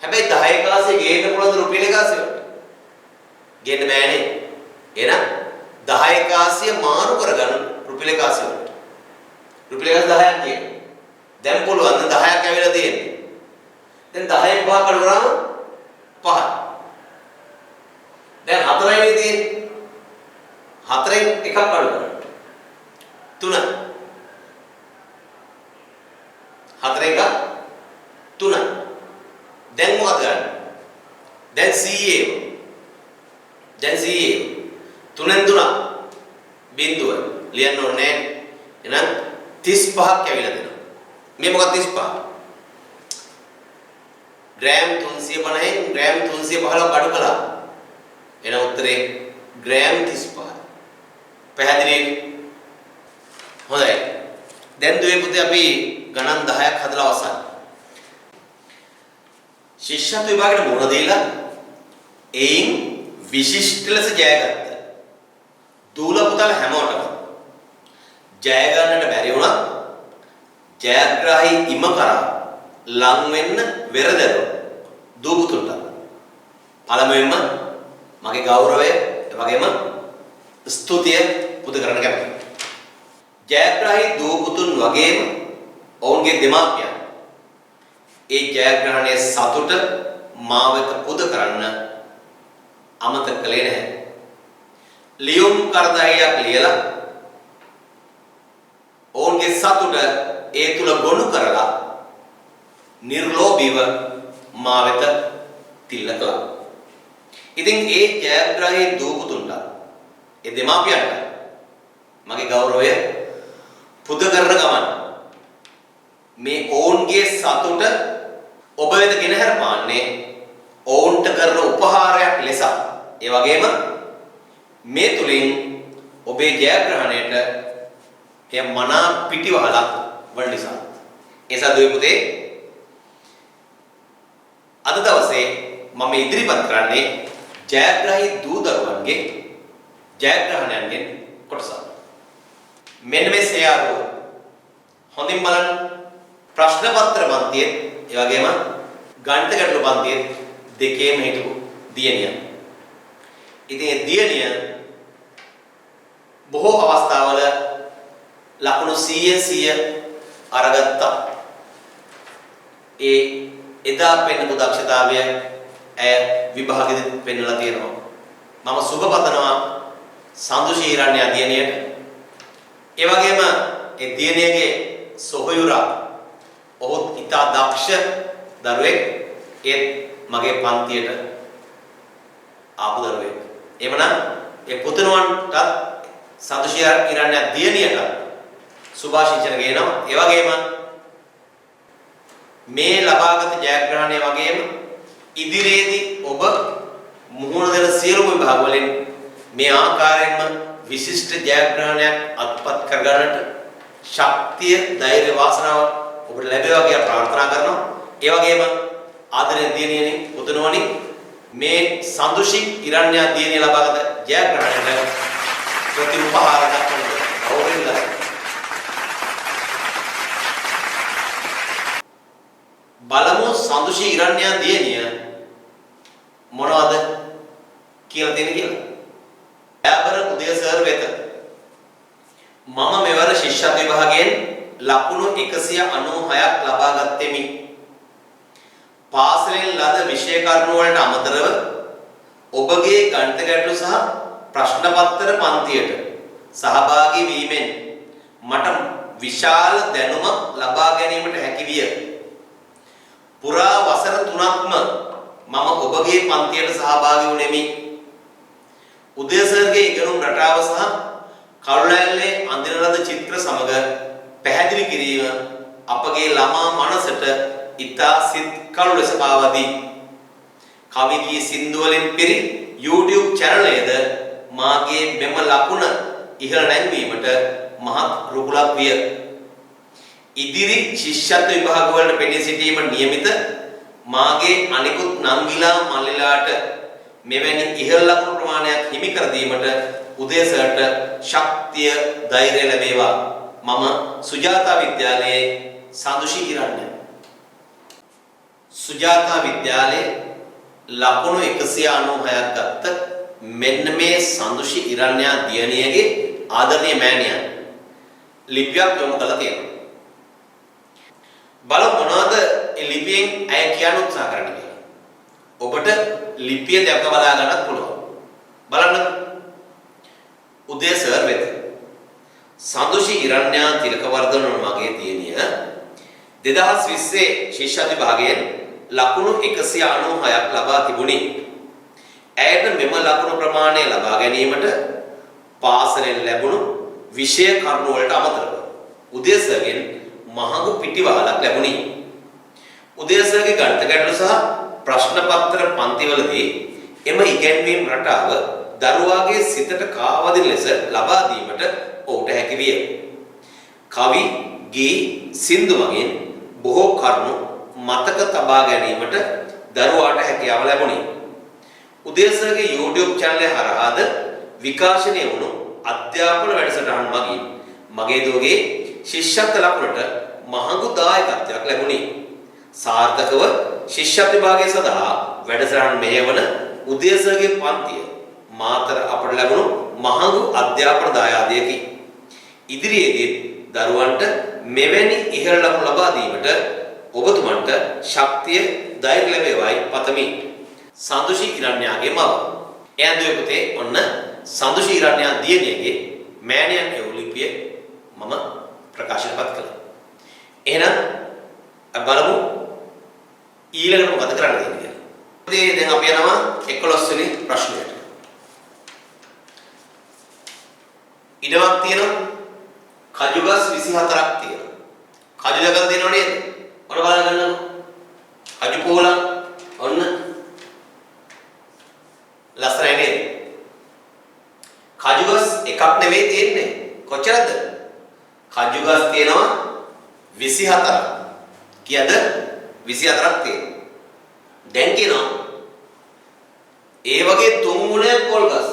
හැබැයි 10 කාසිය ගේන්න පුළුවන් රුපියල් 100ක්. ගේන්න බෑනේ. එහෙනම් 10 කාසිය මාරු කරගන්න රුපියල් 100ක්. රුපියල් 10ක් තියෙනවා. දැන් පුළුවන් 10ක් ඇවිල්ලා තියෙන්නේ. 5 අඩු කරාම 5. දැන් 4යි තියෙන්නේ. 4න් එකක් අඩු කරන්න. 3. 4 එක 3. දැන් මොකද ගන්න? දැන් CA. දැන් CA 3න් 3 බිඳුව ලියන්න ඕනේ. එහෙනම් 35ක් ඇවිල්ලා දෙනවා. මේ මොකක්ද 35? ග්‍රෑම් 350න් ග්‍රෑම් 315ක් අඩු කළා. එන උත්තරේ ග්‍රෑම් 35. පැහැදිලි? හොඳයි. දැන් දුවේ පුතේ අපි ගණන් 10ක් හදලා අවසන්. ශිෂ්‍යත්ව විභාගයට මුහුණ දීලා එයින් විශිෂ්ට ලෙස ජයගත්ත දූල පුතාල හැමෝටම ජය ගන්නට බැරි වුණා. ජයග්‍රාහී ඉම කරා ලං වෙන්න වෙරදරු දූ පුතුන්ට පළමුවෙන්ම මගේ ගෞරවය එවැගේම ස්තුතිය පුද කරන්න කැමතියි. ජයග්‍රාහී දූ පුතුන් වගේම ඔවුන්ගේ දෙමාපියන් ඒ ජයග්‍රහණයේ සතුට මා වෙත පුද කරන්න අමතක කළේ නැහැ. ලියුම් කරදහයක් ලියලා ඔවුන්ගේ සතුට ඒ තුල ගොනු කරලා නිර්ලෝභීව මා වෙත තිල්ල කළා. ඉතින් ඒ ජයග්‍රාහී දූ පුතුන්ට ඒ දෙමාපියන්ට මගේ ගෞරවය පුද කරන ගමන් මේ ඔවුන්ගේ සතුට ඔබ වෙත ගෙනහැර පාන්නේ ඔවුන්ට කරන උපහාරයක් ලෙස. ඒ වගේම මේ තුලින් ඔබේ ජයග්‍රහණයට එය මනා පිටිවහලක් වන නිසා. එසා දුවේ පුතේ අද දවසේ මම ඉදිරිපත් කරන්නේ ජයග්‍රාහී දූ දරුවන්ගේ ජයග්‍රහණයන්ගෙන් කොටසක්. මෙන්න මේ සේයාරුව හොඳින් බලන්න. ප්‍රශ්න පත්‍ර පන්තියේ ඒ වගේම ගණිත ගැටළු පන්තියේ දෙකේම හිටපු දියණිය. ඉතින් ඒ දියණිය බොහෝ අවස්ථාවල ලකුණු 100% අරගත්තා. ඒ එදා පෙන්නපු දක්ෂතාවය ඇය විභාගෙදි පෙන්නලා තියෙනවා. මම සුබ පතනවා සඳුශීරණ්‍ය දියණියට. ඒ වගේම ඒ දියණියගේ සොහොයුරා ඔහු ඉතා දක්ෂ දරුවෙක්. ඒ මගේ පන්තියට ආපු දරුවෙක්. එමනම් ඒ පුතුණුවන්ටත් සඳුශීරණ්‍ය දියණියට සුභාශිංසන ගේනවා. ඒ වගේම මේ ලබාගත් ජයග්‍රහණය වගේම ඉදිරියේදී ඔබ මුහුණ දෙන සියලුම විභාග වලින් මේ ආකාරයෙන්ම විශිෂ්ට ජයග්‍රහණයක් අත්පත් කරගන්නට ශක්තිය, ධෛර්ය, වාසනාව ඔබට ලැබේවා කියලා ප්‍රාර්ථනා කරනවා. ඒ වගේම ආදරණීය දියණියනි, පුතුණුවනි, මේ සඳුෂි ඉරණ්‍ය දියණිය ලබාගත් ජයග්‍රහණයට ප්‍රතිඋපහාර දක්වන ගෞරවයෙන් බලමු සඳුෂි ඉරණ්‍ය දියණිය මොනවද කියලා තියෙන කියලා. ඈබර උදය සර් වෙත මම මෙවර ශිෂ්‍යත්ව විභාගයෙන් ලකුණු 196ක් ලබා ගත්තෙමි. පාසලෙන් ලද විෂය කරුණු වලට අමතරව ඔබගේ ගණිත ගැටළු සහ ප්‍රශ්න පත්‍ර පන්තියට සහභාගී වීමෙන් මට විශාල දැනුමක් ලබා ගැනීමට හැකි විය. පුරා වසර 3ක්ම මම ඔබගේ පන්තියට සහභාගී වුණෙමි. උදය සර්ගේ ඉගෙනුම් රටාව සහ කළුලැල්ලේ අඳින ලද චිත්‍ර සමග පැහැදිලි කිරීම අපගේ ළමා මනසට ඉතා සිත්කලු ලෙස පාවදී. කවි ගී සින්දු වලින් පිරි YouTube channelයේද මාගේ මෙම ලකුණ ඉහළ නැංවීමට මහත් රුකුලක් විය. ඉදිරි ශිෂ්‍යත්ව විභාග වලට පෙනී සිටීම නියමිත මාගේ අනිකුත් නංගිලා මල්ලිලාට මෙවැනි ඉහළ ලකුණු ප්‍රමාණයක් හිමි කර දීමට උදය සර්ට ශක්තිය, ධෛර්යය ලැබේවා. මම සුජාතා විද්‍යාලයේ සඳුෂි ඉරණ්‍ය. සුජාතා විද්‍යාලයේ ලකුණු 196ක් ගත්ත මෙන්න මේ සඳුෂි ඉරණ්‍ය දියණියගේ ආදරණීය මෑණියන් ලිපියක් යොමු කළා තියෙනවා. බලමු මොනවද ලිපියෙන් අය කියන්න උත්සාහ කරන්න කියලා. ඔබට ලිපිය දැක බලා ගන්නත් පුළුවන්. බලන්න. උදේ සර් වෙත. සඳුෂි ඉරණ්‍යා තිලකවර්ධන මගේ දියණිය 2020 ශිෂ්‍ය විභාගයෙන් ලකුණු 196ක් ලබා තිබුණි. ඇයට මෙම ලකුණු ප්‍රමාණය ලබා ගැනීමට පාසලෙන් ලැබුණු විෂය කරුණු වලට අමතරව උදේසර්ගෙන් මහඟු පිටිවහලක් ලැබුණි. උදේසර්ගේ ගණිත ගැටළු සහ ප්‍රශ්න පත්‍ර පන්තිවලදී එම ඉගැන්වීම් රටාව දරුවාගේ සිතට කාවදින ලෙස ලබා දීමට ඔහුට හැකි විය. කවි, ගී, සින්දු වගේ බොහෝ කරුණු මතක තබා ගැනීමට දරුවාට හැකියාව ලැබුණි. උදේසර්ගේ YouTube channel හරහාද විකාශනය වුණු අධ්‍යාපන වැඩසටහන් මගින් මගේ දුවගේ ශිෂ්‍යත්ව ලකුණට මහඟු දායකත්වයක් ලැබුණි. සාර්ථකව ශිෂ්‍යත්ව විභාගය සඳහා වැඩසටහන් මෙහෙවන උදේසර්ගේ පන්තිය මාතර අපට ලැබුණු මහඟු අධ්‍යාපන දායාදයකි. ඉදිරියේදී දරුවන්ට මෙවැනි ඉහළ ලකුණු ලබා දීමට ඔබතුමන්ට ශක්තිය ධෛර්ය ලැබේවායි පතමි. සඳුෂි ඉරණ්‍යාගේ මව. එයන්දුවේ පුතේ ඔන්න සඳුෂි ඉරණ්‍යා දියණියගේ මෑණියන් එවු ලිපිය මම ප්‍රකාශනපත් කළා. එහෙනම් බලමු ඊළඟට මොකද කරන්න තියෙන්නේ කියලා. ඉතින් දැන් අපි යනවා 11 වෙනි ප්‍රශ්නයට. ඉඩමක් තියෙනවා. කජුගස් 24ක් තියෙනවා. කජු දෙකක් තියෙනව නේද? ඔන්න බලන්න. කජු පොලක් ඔන්න ලස්සනයි නේද? කජුගස් එකක් නෙවෙයි තියෙන්නේ. කොච්චරද? කජුගස් තියෙනවා 24ක්. කීයද? 24ක් තියෙනවා. දැන් කියනවා ඒ වගේ තුන් ගුණයක් පොල්ගස්.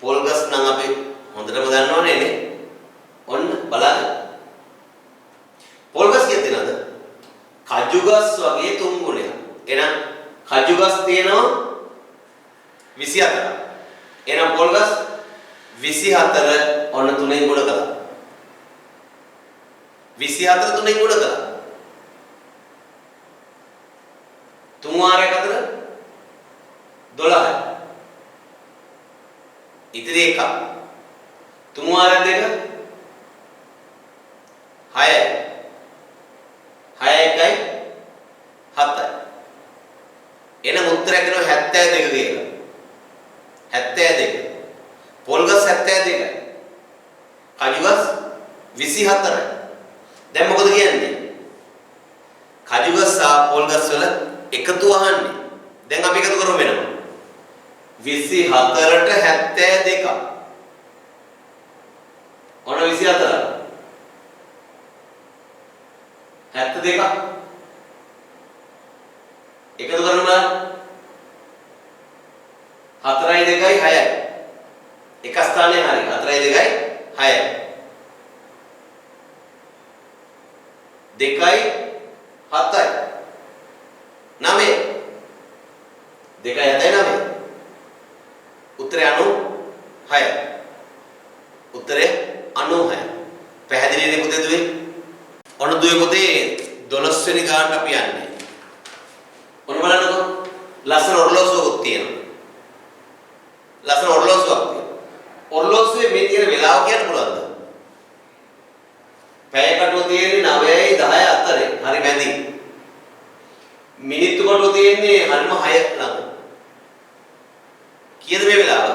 පොල්ගස් නම් අපි හොඳටම දන්නවනේ නේ. ඔන්න බලන්න. පොල්ගස් කීයක් තියෙනවද? කජුගස් වගේ තුන් ගුණයක්. එහෙනම් කජුගස් තියෙනවා 24ක්. එහෙනම් පොල්ගස් 24 ඔන්න තුනෙන් ගුණ කළා. 24 තුනෙන් ගුණ කළා. තුන් වාරයක් අතර 12යි. ඉතිරි එකක්. තුන් වාරයක් දෙක 6යි. 6 එකයි 7යි. එනම් උත්තරය දෙනවා 72 කියලා. 72. පොල්ගස් 72යි. කජුගස් 24යි. දැන් මොකද කියන්නේ? කජුගස් සහ පොල්ගස් වල එකතු අහන්නේ. දැන් අපි එකතු කරමු වෙනවා. 24ට 72ක්. ඔන්න 24. 72ක්. එකතු කරමු බලන්න. 4යි 2යි 6යි. එක ස්ථානයේ හරි 4යි 2යි 6යි. 2යි 7යි. 9. 2යි 7යි 9. උත්තරය 96යි. උත්තරය 96යි. පැහැදිලිද පුතේ දුවේ? ඔන්න දුවේ පුතේ 12 වෙනි ගානට අපි යන්නේ. ඔන්න බලන්නකෝ. ලස්සන ඔරලෝසුවක් තියෙනවා. ලස්සන ඔරලෝසුවක් තියෙනවා. ඔරලෝසුවේ මේ තියෙන වෙලාව කියන්න පුළුවන්ද? පැය කටුව තියෙන්නේ 9යි 10යි අතරේ. හරි මැදි. මිනිත්තු කටුව තියෙන්නේ හරිම 6 ළඟ. කීයද මේ වෙලාව?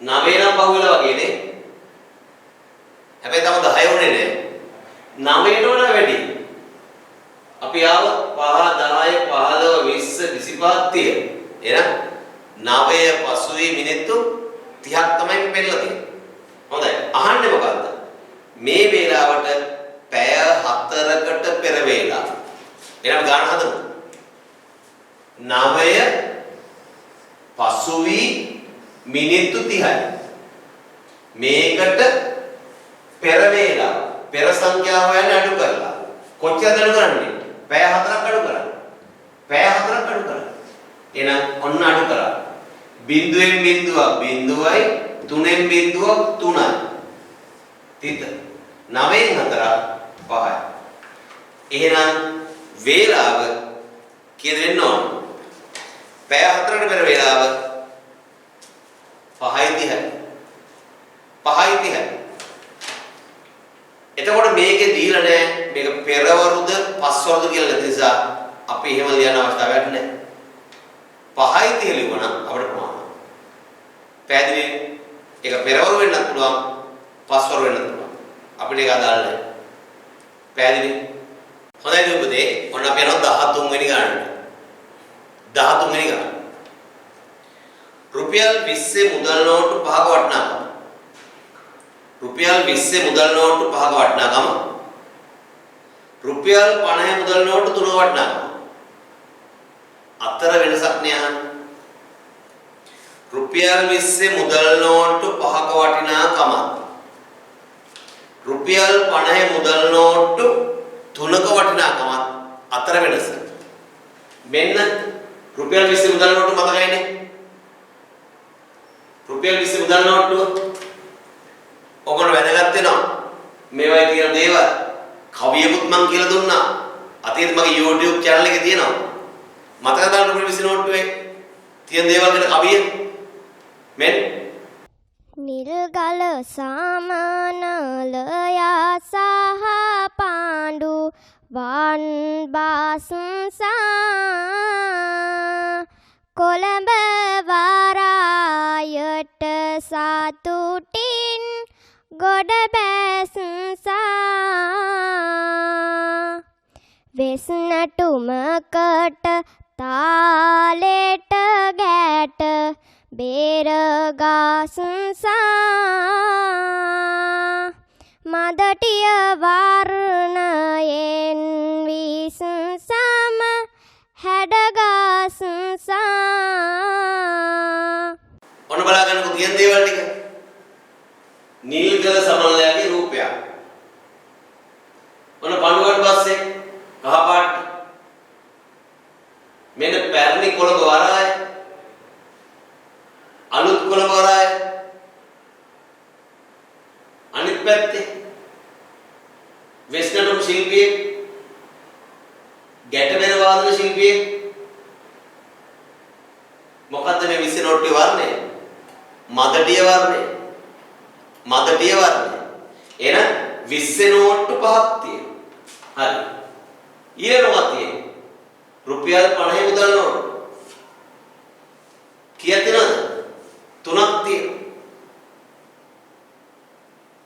9 නම් පහුවෙලා වගේ නේ. හැබැයි තම 10 වුණේ නේ. 9ට වඩා වැඩි. අපි ආව 5 10 15 20 25 30. එහෙනම් 9 පසුවේ මිනිත්තු 30ක් තමයි මේ පෙන්නලා තියෙන්නේ. හොඳයි. අහන්නේ මොකද්ද? මේ වේලාවට පැය 4කට පෙර වේලාව. එහෙනම් ගාන හදමු. 9 පසුවී මිනිත්තු 30යි. මේකට පෙර වේලාව. පෙර සංඛ්‍යාව හොයන්න අඩු කරලා. කොච්චරද අඩු කරන්නේ? පැය 4ක් අඩු කරා. පැය 4ක් අඩු කරා. එහෙනම් ඔන්න අඩු කරා. බිඳුවෙන් බිඳුවක් බිඳුවයි, තුනෙන් බිඳුවක් 3යි. තිත. 9න් 4ක් 5යි. එහෙනම් වේලාව කීයද වෙන්න ඕන? පැය 4කට පෙර වේලාව 5:30. 5:30. එතකොට මේකේ දීලා නැහැ මේක පෙරවරුද පස්වරුද කියලා නැති නිසා අපි එහෙම ලියන්න අවස්ථාවක් නැහැ. 5:30 ලියුණා අපිට ප්‍රමාණයි. පැහැදිලි? ඒක පෙරවරු වෙන්නත් පුළුවන් පස්වරු වෙන්නත් පුළුවන්. අපිට ඒක අදාළ නැහැ. පැහැදිලි? හොඳයි දුපතේ. ඔන්න අපි යනවා 13 වෙනි ගානට. 13 වෙනි ගාන. රුපියල් 20 මුදල් නෝට්ටු 5ක වටිනාකම. රුපියල් 20 මුදල් නෝට්ටු 5ක වටිනාකම. රුපියල් 50 මුදල් නෝට්ටු 3ක වටිනාකම. අතර වෙනසක් නේ අහන්නේ. රුපියල් 20 මුදල් නෝට්ටු 5ක වටිනාකම. රුපියල් 50 මුදල් නෝට්ටු 3ක වටිනාකම අතර වෙනස. මෙන්න රුපියල් 20 මුදල් නෝට්ටු මතකයිනේ. රුපියල් 20 මුදල් නෝට්ටුව ඔගොල්ලෝ වැදගත් වෙනවා. මේවයි තියෙන දේවල් කවියකුත් මම කියලා දුන්නා. අතීත මගේ YouTube channel එකේ තියෙනවා. මතක ගන්න රුපියල් 20 නෝට්ටුවේ තියෙන දේවල් ගැන කවිය. මෙන්න නිර්ගල සාමනලයා සහ පාණ්ඩු වන් බාසුසා කොළඹ වරායට සතුටින් ගොඩ බැස්සා වෙස්නටුමකට තාලෙට ගැට බේරගාසුසා මදටිය වර්ණයෙන් විසුසම හැඩගාසුසා ඔන්න බලාගන්නකො තියෙන දේවල් ටික. නිල්ගල සමනලයාගේ රූපයක්. ඔන්න පණුවට පස්සේ කහ පාට. මෙන්න පැරණි කොළඹ වරාය. අලුත් කොළඹ වරාය. අනිත් පැත්තේ වෙස්නටුම් ශිල්පියෙක්, ගැටබෙර වාදන ශිල්පියෙක්. මොකද්ද මේ 20 නෝට්ටුවේ වර්ණය? මදටිය වර්ණය. මදටිය වර්ණය. එහෙනම් 20 නෝට්ටු පහක් තියෙනවා. හරි. ඊළඟ තියෙනවා. රුපියල් 50 මුදල් නෝට්ටු. කීයක් තියෙනවද? 3ක් තියෙනවා.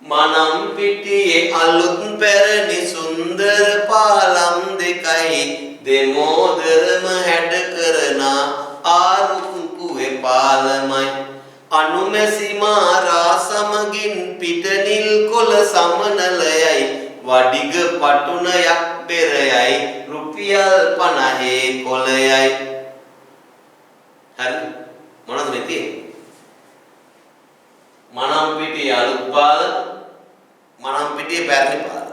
මනම් පිටියේ අලුත් පැරණි සුන්දර පාලම් දෙකයි දෙමෝදරම හැඩ කරන ආරුකුවේ පාලමයි අනුමැසි මාරා සමගින් පිටනිල් කොළ සමනලයයි වඩිග පටුනයක් පෙරයයි රුපියල් 50 කොළයයි. හරි මොනවද මේ තියෙන්නේ? මනම් පිටියේ අලුත් පාලම, මනම් පිටියේ පැරණි පාලම.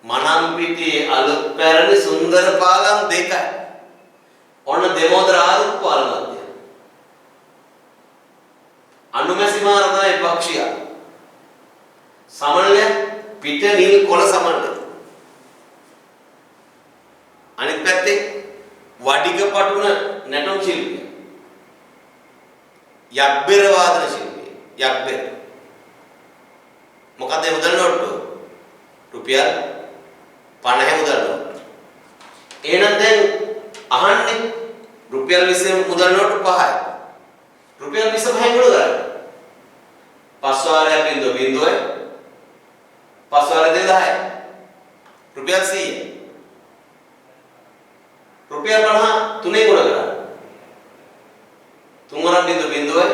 මනම් පිටියේ අලුත් පැරණි සුන්දර පාලම් දෙකයි. ඔන්න දෙමෝදර ආරුක් පාලමක් තියෙනවා. අනුමැසි මාර තමයි පක්ෂියා. සමනලය පිට නිල් කොළ සමනලය. අනිත් පැත්තේ වඩිග පටුන නැටුම් ශිල්පිය. යක්බෙර වාදන ශිල්පිය. යක්බෙර. මොකද මුදල් නෝට්ටුව? රුපියල් 50 මුදල් නෝට්ටුව. එහෙනම් දැන් අහන්නේ රුපියල් 20 මුදල් නෝට්ටු 5යි. රුපියල් 25 ගුණ කරන්නේ. පස් වාරයක් බින්දුව බින්දුවයි. පස් වාරය 1000යි. රුපියල් 100යි. රුපියල් 50 තුනේ ගුණ කරන්නේ. තුන් වරක් බින්දුව බින්දුවයි.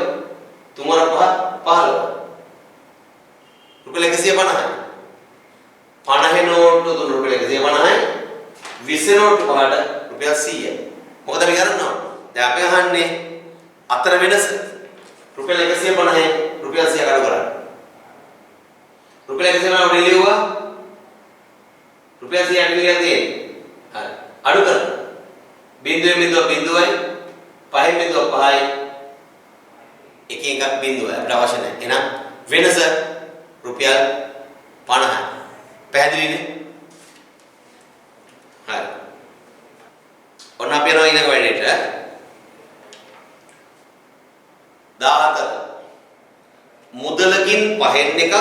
තුන් වරක් 5 15. රුපියල් 150යි. 50 නෝට්ටු තුන රුපියල් 150යි. 20 නෝට්ටු පහට රුපියල් 100යි. මොකද අපි කරන්නේ? දැන් අපි අහන්නේ අතර වෙනස. රුපියල් 150යි රුපියල් 100 අඩු කරන්න. රුපියල් 150 උඩ ලියුවා. රුපියල් 100 අඩු කියලා තියෙන්නේ. හරි. අඩු කරන්න. බින්දුවේ බින්දුව බින්දුවයි. පහෙන් බින්දුව පහයි. එකකින් එකක් බින්දුවයි. අපිට අවශ්‍ය නැහැ. එහෙනම් වෙනස රුපියල් 50යි. පැහැදිලිනේ? හරි. ඔන්න අපි යනවා ඊළඟ වැඩේට. 14. මුදලකින් පහෙන් එකක්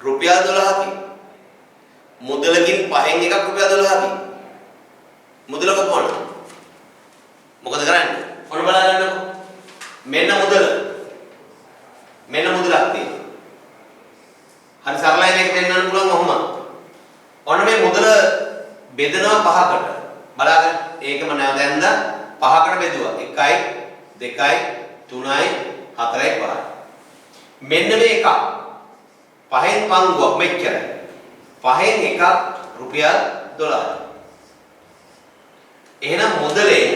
රුපියල් 12කි. මුදලකින් පහෙන් එකක් රුපියල් 12කි. මුදල කොහොමද? මොකද කරන්නේ? ඔන්න බලන්නකො. මෙන්න මුදල. මෙන්න මුදලක් තියෙනවා. හරි සරලයි මේක දෙන්නන්න පුළුවන් ඔහොම. ඔන්න මේ මුදල බෙදනවා පහකට. බලන්න ඒකම නැවත ඇඳ පහකට බෙදුවා. 1යි 2යි 3යි 4යි 5යි. මෙන්න මේ එකක්. පහෙන් පංගුවක් මෙච්චරයි. පහෙන් එකක් රුපියල් 12යි. එහෙනම් මුදලෙන්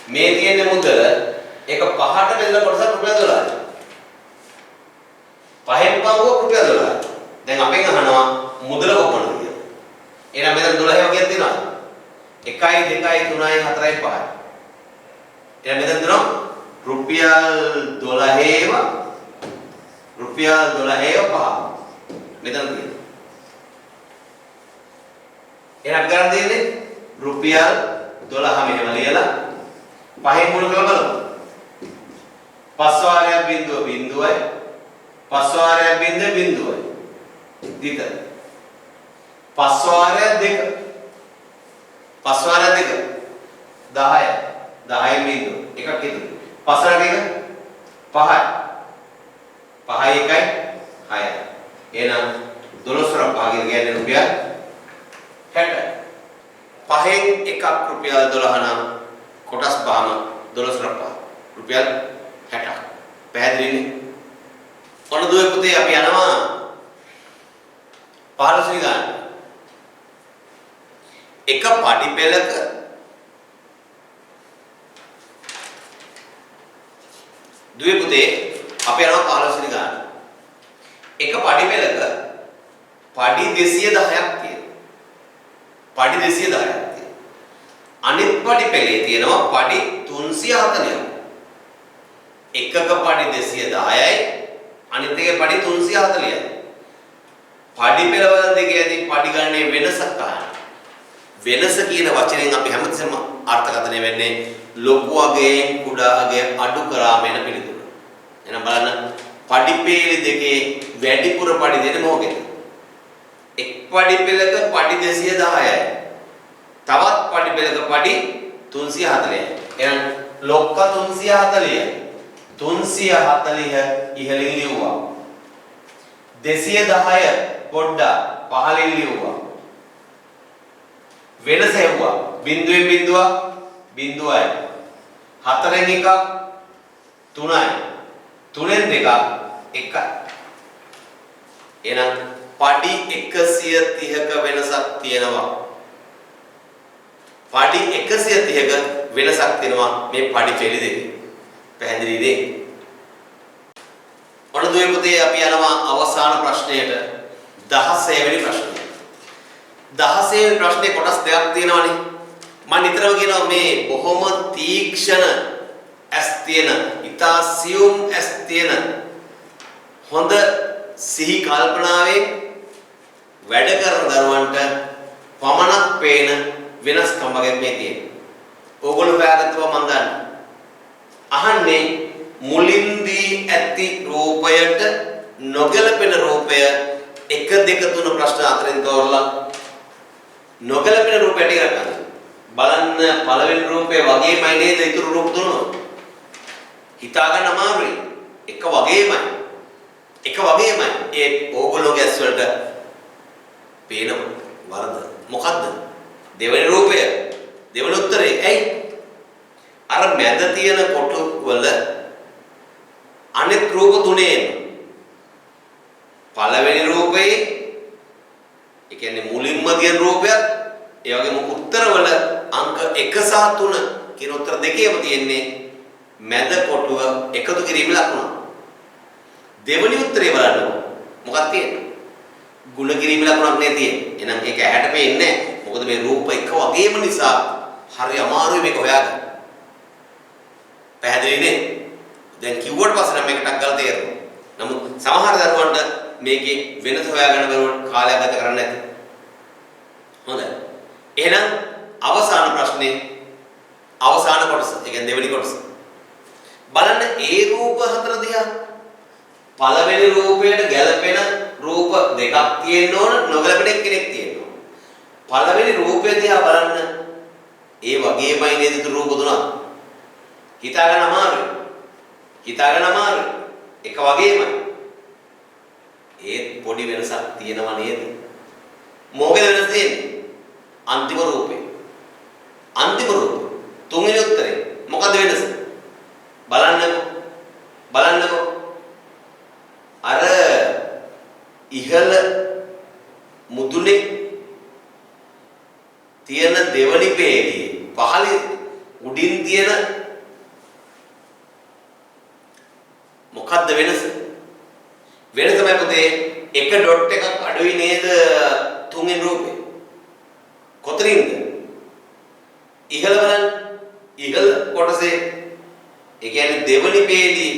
මේ තියෙන මුදල එක පහට බෙදලා කොටසක් රුපියල් 12යි. පහෙන් පංගුවක් රුපියල් 12යි. දැන් අපෙන් අහනවා මුදල කොපමණද කියලා. එහෙනම් මෙතන 12 වගේක් තියෙනවා. 1යි 2යි 3යි 4යි 5යි. එහෙනම් මෙතන දෙනවා රුපියල් 12ව රුපියල් 12ව 5. මෙතන තියෙනවා. එහෙනම් අපි ගන්න දෙන්නේ රුපියල් 12 මෙහෙම ලියලා පහෙන් මුල කරලා බලමු. පස් වාරයක් බිංදුව බිංදුවයි. පස් වාරයක් බිංදුව බිංදුවයි. දිත. පස් වාරයක් දෙක. පස් වාරයක් දෙක. 10යි. 10යි බිංදුව. එකක් හිතුව. පස් වාරයක් එක 5යි. 5යි 1යි 6යි. එහෙනම් 12 වාරක් භාගය කියන්නේ රුපියල් 60. පහෙන් එකක් රුපියල් 12 නම් කොටස් පහම 12 වාරක් රුපියල් 60ක්. පැහැදිලිනේ? ඔන්න දුවේ පුතේ අපි යනවා 15 වෙනි ගාන. එක පඩි පෙළක දුවේ පුතේ අපි යනවා 15 වෙනි ගාන. එක පඩි පෙළක පඩි 210ක් තියෙනවා. පඩි 210ක් තියෙනවා. අනිත් පඩි පෙළේ තියෙනවා පඩි 340ක්. එකක පඩි 210යි අනිත් එකේ පඩි 340යි. පඩි පෙළවල දෙකේ ඇති පඩි ගණනේ වෙනසක් අහන්න. වෙනස කියන වචනයෙන් අපි හැමතිස්සෙම අර්ථකථනය වෙන්නේ ලොකු අගයෙන් කුඩා අගය අඩු කරාම එන පිළිතුර. එහෙනම් බලන්න පඩි පෙළ දෙකේ වැඩිපුර පඩි දෙන්නේ මොකේද? එක් පඩි පෙළක පඩි 210යි. තවත් පඩි පෙළක පඩි 340යි. එහෙනම් ලොක්ක 340යි. 340 ඉහළින් ලියුවා. 210 පොඩ්ඩක් පහළින් ලියුවා. වෙනස හෙව්වා. බිංදුවෙන් බිංදුවක් බිංදුවයි. 4න් එකක් 3යි. 3න් දෙකක් 1යි. එහෙනම් පඩි 130ක වෙනසක් තියෙනවා. පඩි 130ක වෙනසක් තියෙනවා මේ පඩි පෙළ දෙකේ. පැහැදිලිද? ඔන්න දුවේ පුතේ අපි යනවා අවසාන ප්‍රශ්නයට 16 වෙනි ප්‍රශ්නය. 16 වෙනි ප්‍රශ්නේ කොටස් දෙකක් තියෙනවානේ. මම නිතරම කියනවා මේ බොහොම තීක්ෂණ ඇස් තියෙන, ඉතා සියුම් ඇස් තියෙන හොඳ සිහි කල්පනාවෙන් වැඩ කරන දරුවන්ට පමණක් පේන වෙනස්කම් වගේ මේ තියෙනවා. ඕගොල්ලෝ හොයාගත්තව මම දන්නවා. අහන්නේ මුලින්දී ඇති රූපයට නොගැලපෙන රූපය 1 2 3 ප්‍රශ්න අතරින් තෝරලා නොගැලපෙන රූපයට ගන්න. බලන්න පළවෙනි රූපේ වගේමයි නේද ඊතුරු රූප තුනම? හිතා ගන්න අමාරුයි. එක වගේමයි. එක වගේමයි. ඒ ඕගොල්ලෝගේ ඇස් වලට පේන වරද මොකද්ද? දෙවෙනි රූපය. දෙවෙනි උත්තරේ. ඇයි? අර මැද තියෙන කොටු වල අනෙක් රූප තුනේම පළවෙනි රූපේ ඒ කියන්නේ මුලින්ම තියෙන රූපයත් ඒ වගේම උත්තරවල අංක 1 සහ 3 කියන උත්තර දෙකේම තියෙන්නේ මැද කොටුව එකතු කිරීමේ ලකුණ. දෙවෙනි උත්තරේ බලන්න මොකක්ද තියෙන්නේ? ಗುಣ කිරීමේ ලකුණක් නේ තියෙන්නේ. එහෙනම් ඒක ඇහැට පේන්නේ නැහැ. මොකද මේ රූප එක වගේම නිසා හරි අමාරුයි මේක හොයාගන්න. පැහැදිලිනේ? දැන් කිව්වට පස්සේ නම් මේක ටක් ගාලා තේරෙනවා. නමුත් සමහර දරුවන්ට මේකේ වෙනස හොයාගන්න බැරුව කාලයක් ගත කරන්න ඇති. හොඳයි. එහෙනම් අවසාන ප්‍රශ්නේ අවසාන කොටස. ඒ කියන්නේ දෙවෙනි කොටස. බලන්න ඒ රූප හතර දිහා. පළවෙනි රූපයට ගැළපෙන රූප දෙකක් තියෙන්න ඕන, නොගැළපෙන එක්කෙනෙක් තියෙන්න ඕන. පළවෙනි රූපය දිහා බලන්න. ඒ වගේමයි නේද රූප තුනක්. හිතාගන්න අමාරුයි. එක වගේමයි. ඒත් පොඩි වෙනසක් තියෙනවා නේද? මොකද වෙනස තියෙන්නේ? අන්තිම රූපේ. තුන්වෙනි උත්තරේ. මොකද වෙනස? බලන්නකෝ. අර ඉහළ මුදුනේ තියෙන දෙවනි පේළියේ පහළ උඩින් තියෙන මොකද්ද වෙනස? වෙනස තමයි පුතේ එක ඩොට් එකක් අඩුයි නේද තුන්වෙනි රූපේ. කොතනින්ද? ඉහළ බලන්න. ඉහළ කොටසේ ඒ කියන්නේ දෙවනි පේළියේ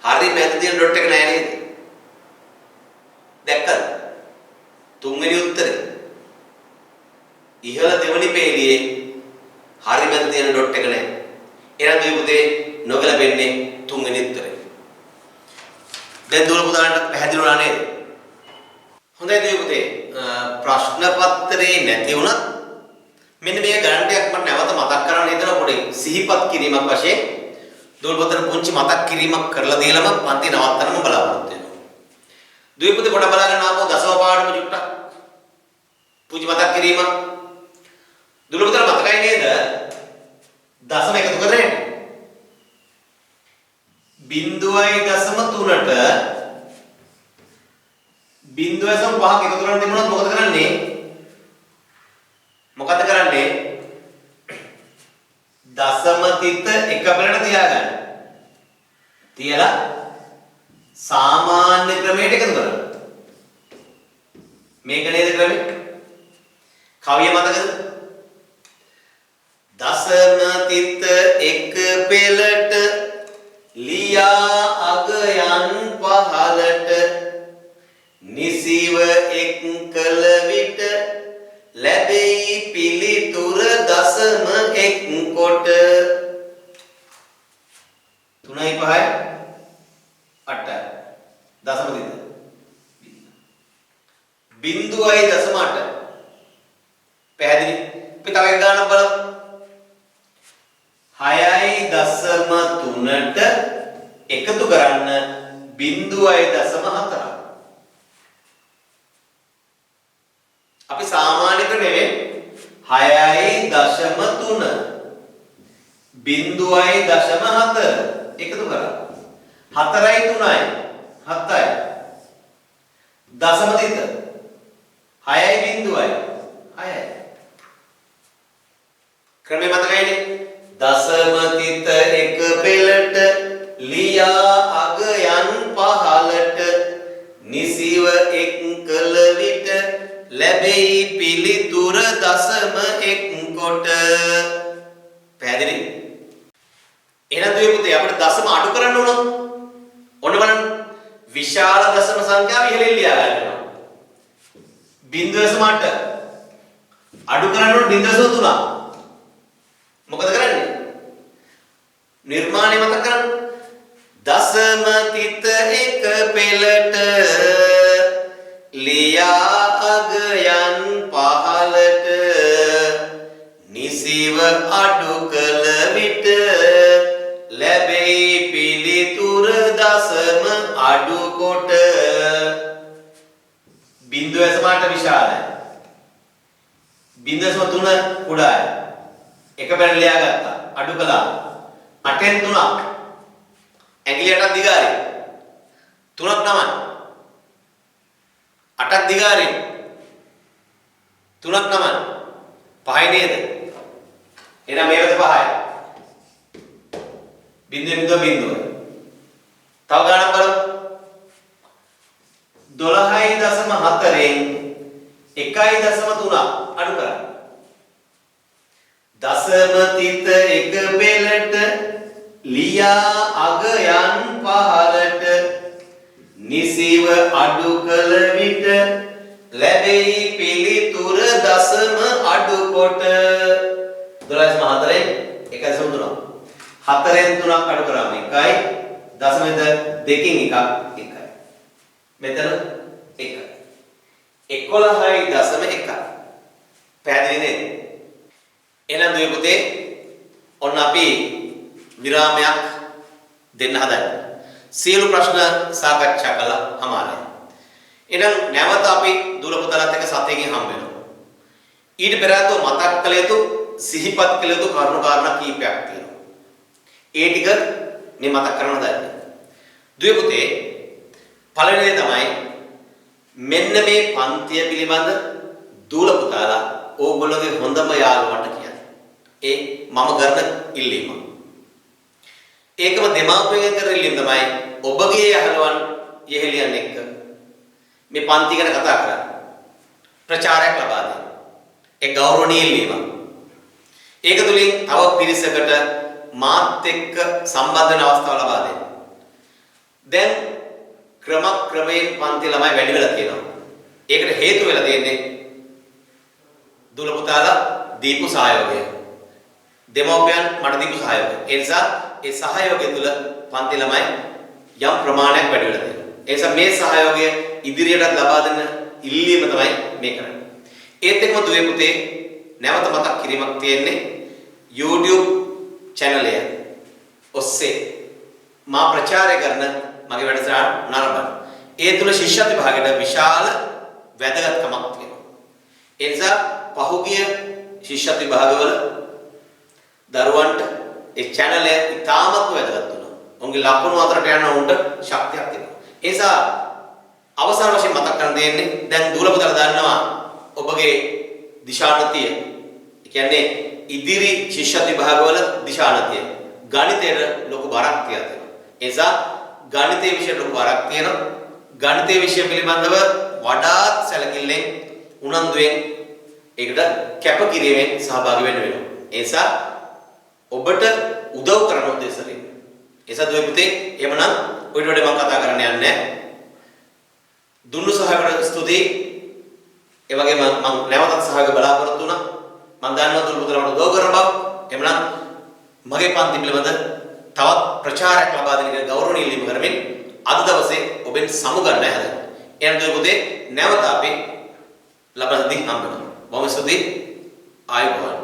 හරි මැද තියෙන ඩොට් එක නෑ නේද? දැක්කද? තුන්වෙනි උත්තරේ. ඉහළ දෙවනි පේළියේ හරි මැද තියෙන ඩොට් එක නෑ. එහෙනම් දුවේ පුතේ නොගැලපෙන්නේ තුන්වෙනි උත්තරේ. දැන් දුර පුතාලට පැහැදිලි වුණා නේද? හොඳයි දුවේ පුතේ. ප්‍රශ්න පත්‍රේ නැති වුණත් මෙන්න මේ ගණන්ටයක් මම නැවත මතක් කරන්න හිතනවා පොඩි සිහිපත් කිරීමක් වශයෙන්. දුවේ පුතාලට පුංචි මතක් කිරීමක් කරලා දීලාම පන්ති නවත්තන්නම බලාපොරොත්තු වෙනවා. දුවේ පුතේ පොඩ බලාගෙන ආපහු දසව පාඩම චුට්ටක් පුංචි මතක් කිරීමක්. දුවේ පුතාලට මතකයි නේද? දශම එකතු කරන්නේ 0.3ට 0.5ක් එකතු කරන්න තිබුණොත් මොකද කරන්නේ? දශම තිත එක පෙළට තියාගන්න. තියලා සාමාන්‍ය ක්‍රමයට එකතු කරන්න. මේක නේද ක්‍රමය? කවිය මතකද? දශම තිත එක පෙළට ලියා අගයන් පහලට නිසිව එක් කළ විට ලැබෙයි පිළිතුර දශම එක් කොට 3.5 8 දශම තිත 0.8 පැහැදිලි? අපි තව එක ගණනක් බලමු. 6.3ට එකතු කරන්න 0.4. අපි සාමාන්‍ය ක්‍රමයෙන් 6.3 0.4 එකතු කරා. 4යි 3යි 7යි. දශම තිත 6යි 0යි 6යි. ක්‍රමය මතකයිනේ? දශම තිත එක පෙළට ලියා අගයන් පහලට නිසිව එක් කළ විට ලැබෙයි පිළිතුර දශම එක් කොට. පැහැදිලි? එහෙනම් දුවේ පුතේ අපිට දශම අඩු කරන්න ඕන. ඔන්න බලන්න. විශාල දශම සංඛ්‍යාව ඉහළින් ලියා ගන්නවා. 0.8 අඩු කරන්න ඕන 0.3. මොකද කරන්නේ? නිර්මාණය මතක කරන්න. දශම තිත එක පෙළට ලියා අගයන් පහලට නිසිව අඩු කළ විට ලැබෙයි පිළිතුර දශම අඩු කොට. 0.8 විශාලයි. 0.3 කුඩායි. එක පැන ලියා ගත්තා. අඩු කළා. 8න් 3ක්. ඇඟිලි 8ක් දිගාරින්. 3ක් නමන්න. 8ක් දිගාරින්. 3ක් නමන්න. 5යි නේද? එහෙනම් මේ වෙත 5යි. 0.0. තව ගණන් බලමු. 12.4න් 1.3 අඩු කරන්න. දශම තිත එක පෙළට ලියා අගයන් පහලට නිසිව අඩු කළ විට ලැබෙයි පිළිතුර දශම අඩු කොට. 12.4 සැරෙන් 3ක් අඩු කරාම 1යි. දශමෙද 2කින් එකක් 1යි. මෙතන 1යි. 11.1. පැහැදිලි නේද? එහෙනම් දුවේ පුතේ ඔන්න අපි විරාමයක් දෙන්න හදන්නේ. සියලු ප්‍රශ්න සාකච්ඡා කළා අමාරයි. එහෙනම් නැවත අපි දුර පුතාලත් එක්ක සතියකින් හම්බ වෙනවා. ඊට පෙර ආතෝ මතක් කළ යුතු සිහිපත් කළ යුතු කරුණු කාරණා කීපයක් තියෙනවා. ඒ ටික මේ මතක් කරගන්න හදන්නේ. දුවේ පුතේ පළවෙනි දේ තමයි මෙන්න මේ පන්තිය පිළිබඳ දූල පුතාලා ඕගොල්ලෝගේ හොඳම යාළුවන්ට කියන්නේ. ඒ මම කරන ඉල්ලීම. ඒකම දෙමාපියන්ගෙන් කරන ඉල්ලීම තමයි ඔබගේ යාළුවන් යෙහෙලියන් එක්ක මේ පන්ති ගැන කතා කරන්න. ප්‍රචාරයක් ලබා දෙන්න. ඒ ගෞරවණීය ඉල්ලීම. ඒක තුලින් තව පිරිසකට මාත් එක්ක සම්බන්ධ වෙන අවස්ථාව ලබා දෙන්න. දැන් ක්‍රමයෙන් පන්ති ළමයි වැඩි වෙලා තියෙනවා. ඒකට හේතු වෙලා තියෙන්නේ දුල පුතාලා දීපු සහයෝගය. දෙමෝපියන් මට දීපු සහයෝගය. ඒ නිසා ඒ සහයෝගය තුල පන්ති ළමයි යම් ප්‍රමාණයක් වැඩි වෙලා තියෙනවා. ඒ නිසා මේ සහයෝගය ඉදිරියට ලබා දෙන්න ඉල්ලීම තමයි මේ කරන්නේ. ඒත් එක්කම දුවේ පුතේ නැවත මතක් කිරීමක් තියෙන්නේ YouTube channel එක ඔස්සේ මා ප්‍රචාරය කරන මගේ වැඩසටහන නරඹන්න. ඒ තුල ශිෂ්‍යත්ව විභාගයට විශාල වැදගත්කමක් තියෙනවා. ඒ නිසා පහුගිය ශිෂ්‍යත්ව විභාගවල දරුවන්ට ඒ channel එක ඉතාමත් වැදගත් වුණා. උන්ගේ ලකුණු අතරට යන උන්ට ශක්තියක් තියෙනවා. ඒ නිසා අවසාන වශයෙන් මතක් කරන් දෙන්නේ දැන් දුල පුතාලා දන්නවා ඔබගේ දිශානතිය. ඒ කියන්නේ ඉදිරි ශිෂ්‍යත්ව විභාගවල දිශානතිය. ගණිතයට ලොකු බරක් තියලා තියෙනවා. ඒ නිසා ගණිතයේ විෂයට ලොකු බරක් තියෙනවා. ගණිතයේ විෂය පිළිබඳව වඩාත් සැලකිල්ලෙන් උනන්දුවෙන් ඒකට කැපකිරීමෙන් සහභාගී වෙන්න වෙනවා. ඒ නිසා ඔබට උදව් කරන උදෙසලින්. ඒ නිසා දුවේ පුතේ එහෙමනම් ඔයිට වඩා මම කතා කරන්න යන්නේ නැහැ. දුන්නු සහකට ස්තුතියි. ඒ වගේම මම නැවතත් සහාය බලාපොරොත්තු වුණා. මම දන්නවා දුන්නු පුතේ මට උදව් කරන බව. එහෙමනම් මගේ පන්ති පිළිබඳ තවත් ප්‍රචාරයක් ලබා දෙන එක ගෞරවණීය ඉල්ලීම කරමින් අද දවසේ ඔබෙන් සමුගන්න හැදෙනවා. එහෙනම් දුවේ පුතේ නැවත අපි ලබන දී හම්බ වෙනවා. බොහොම ස්තුතියි. ආයුබෝවන්.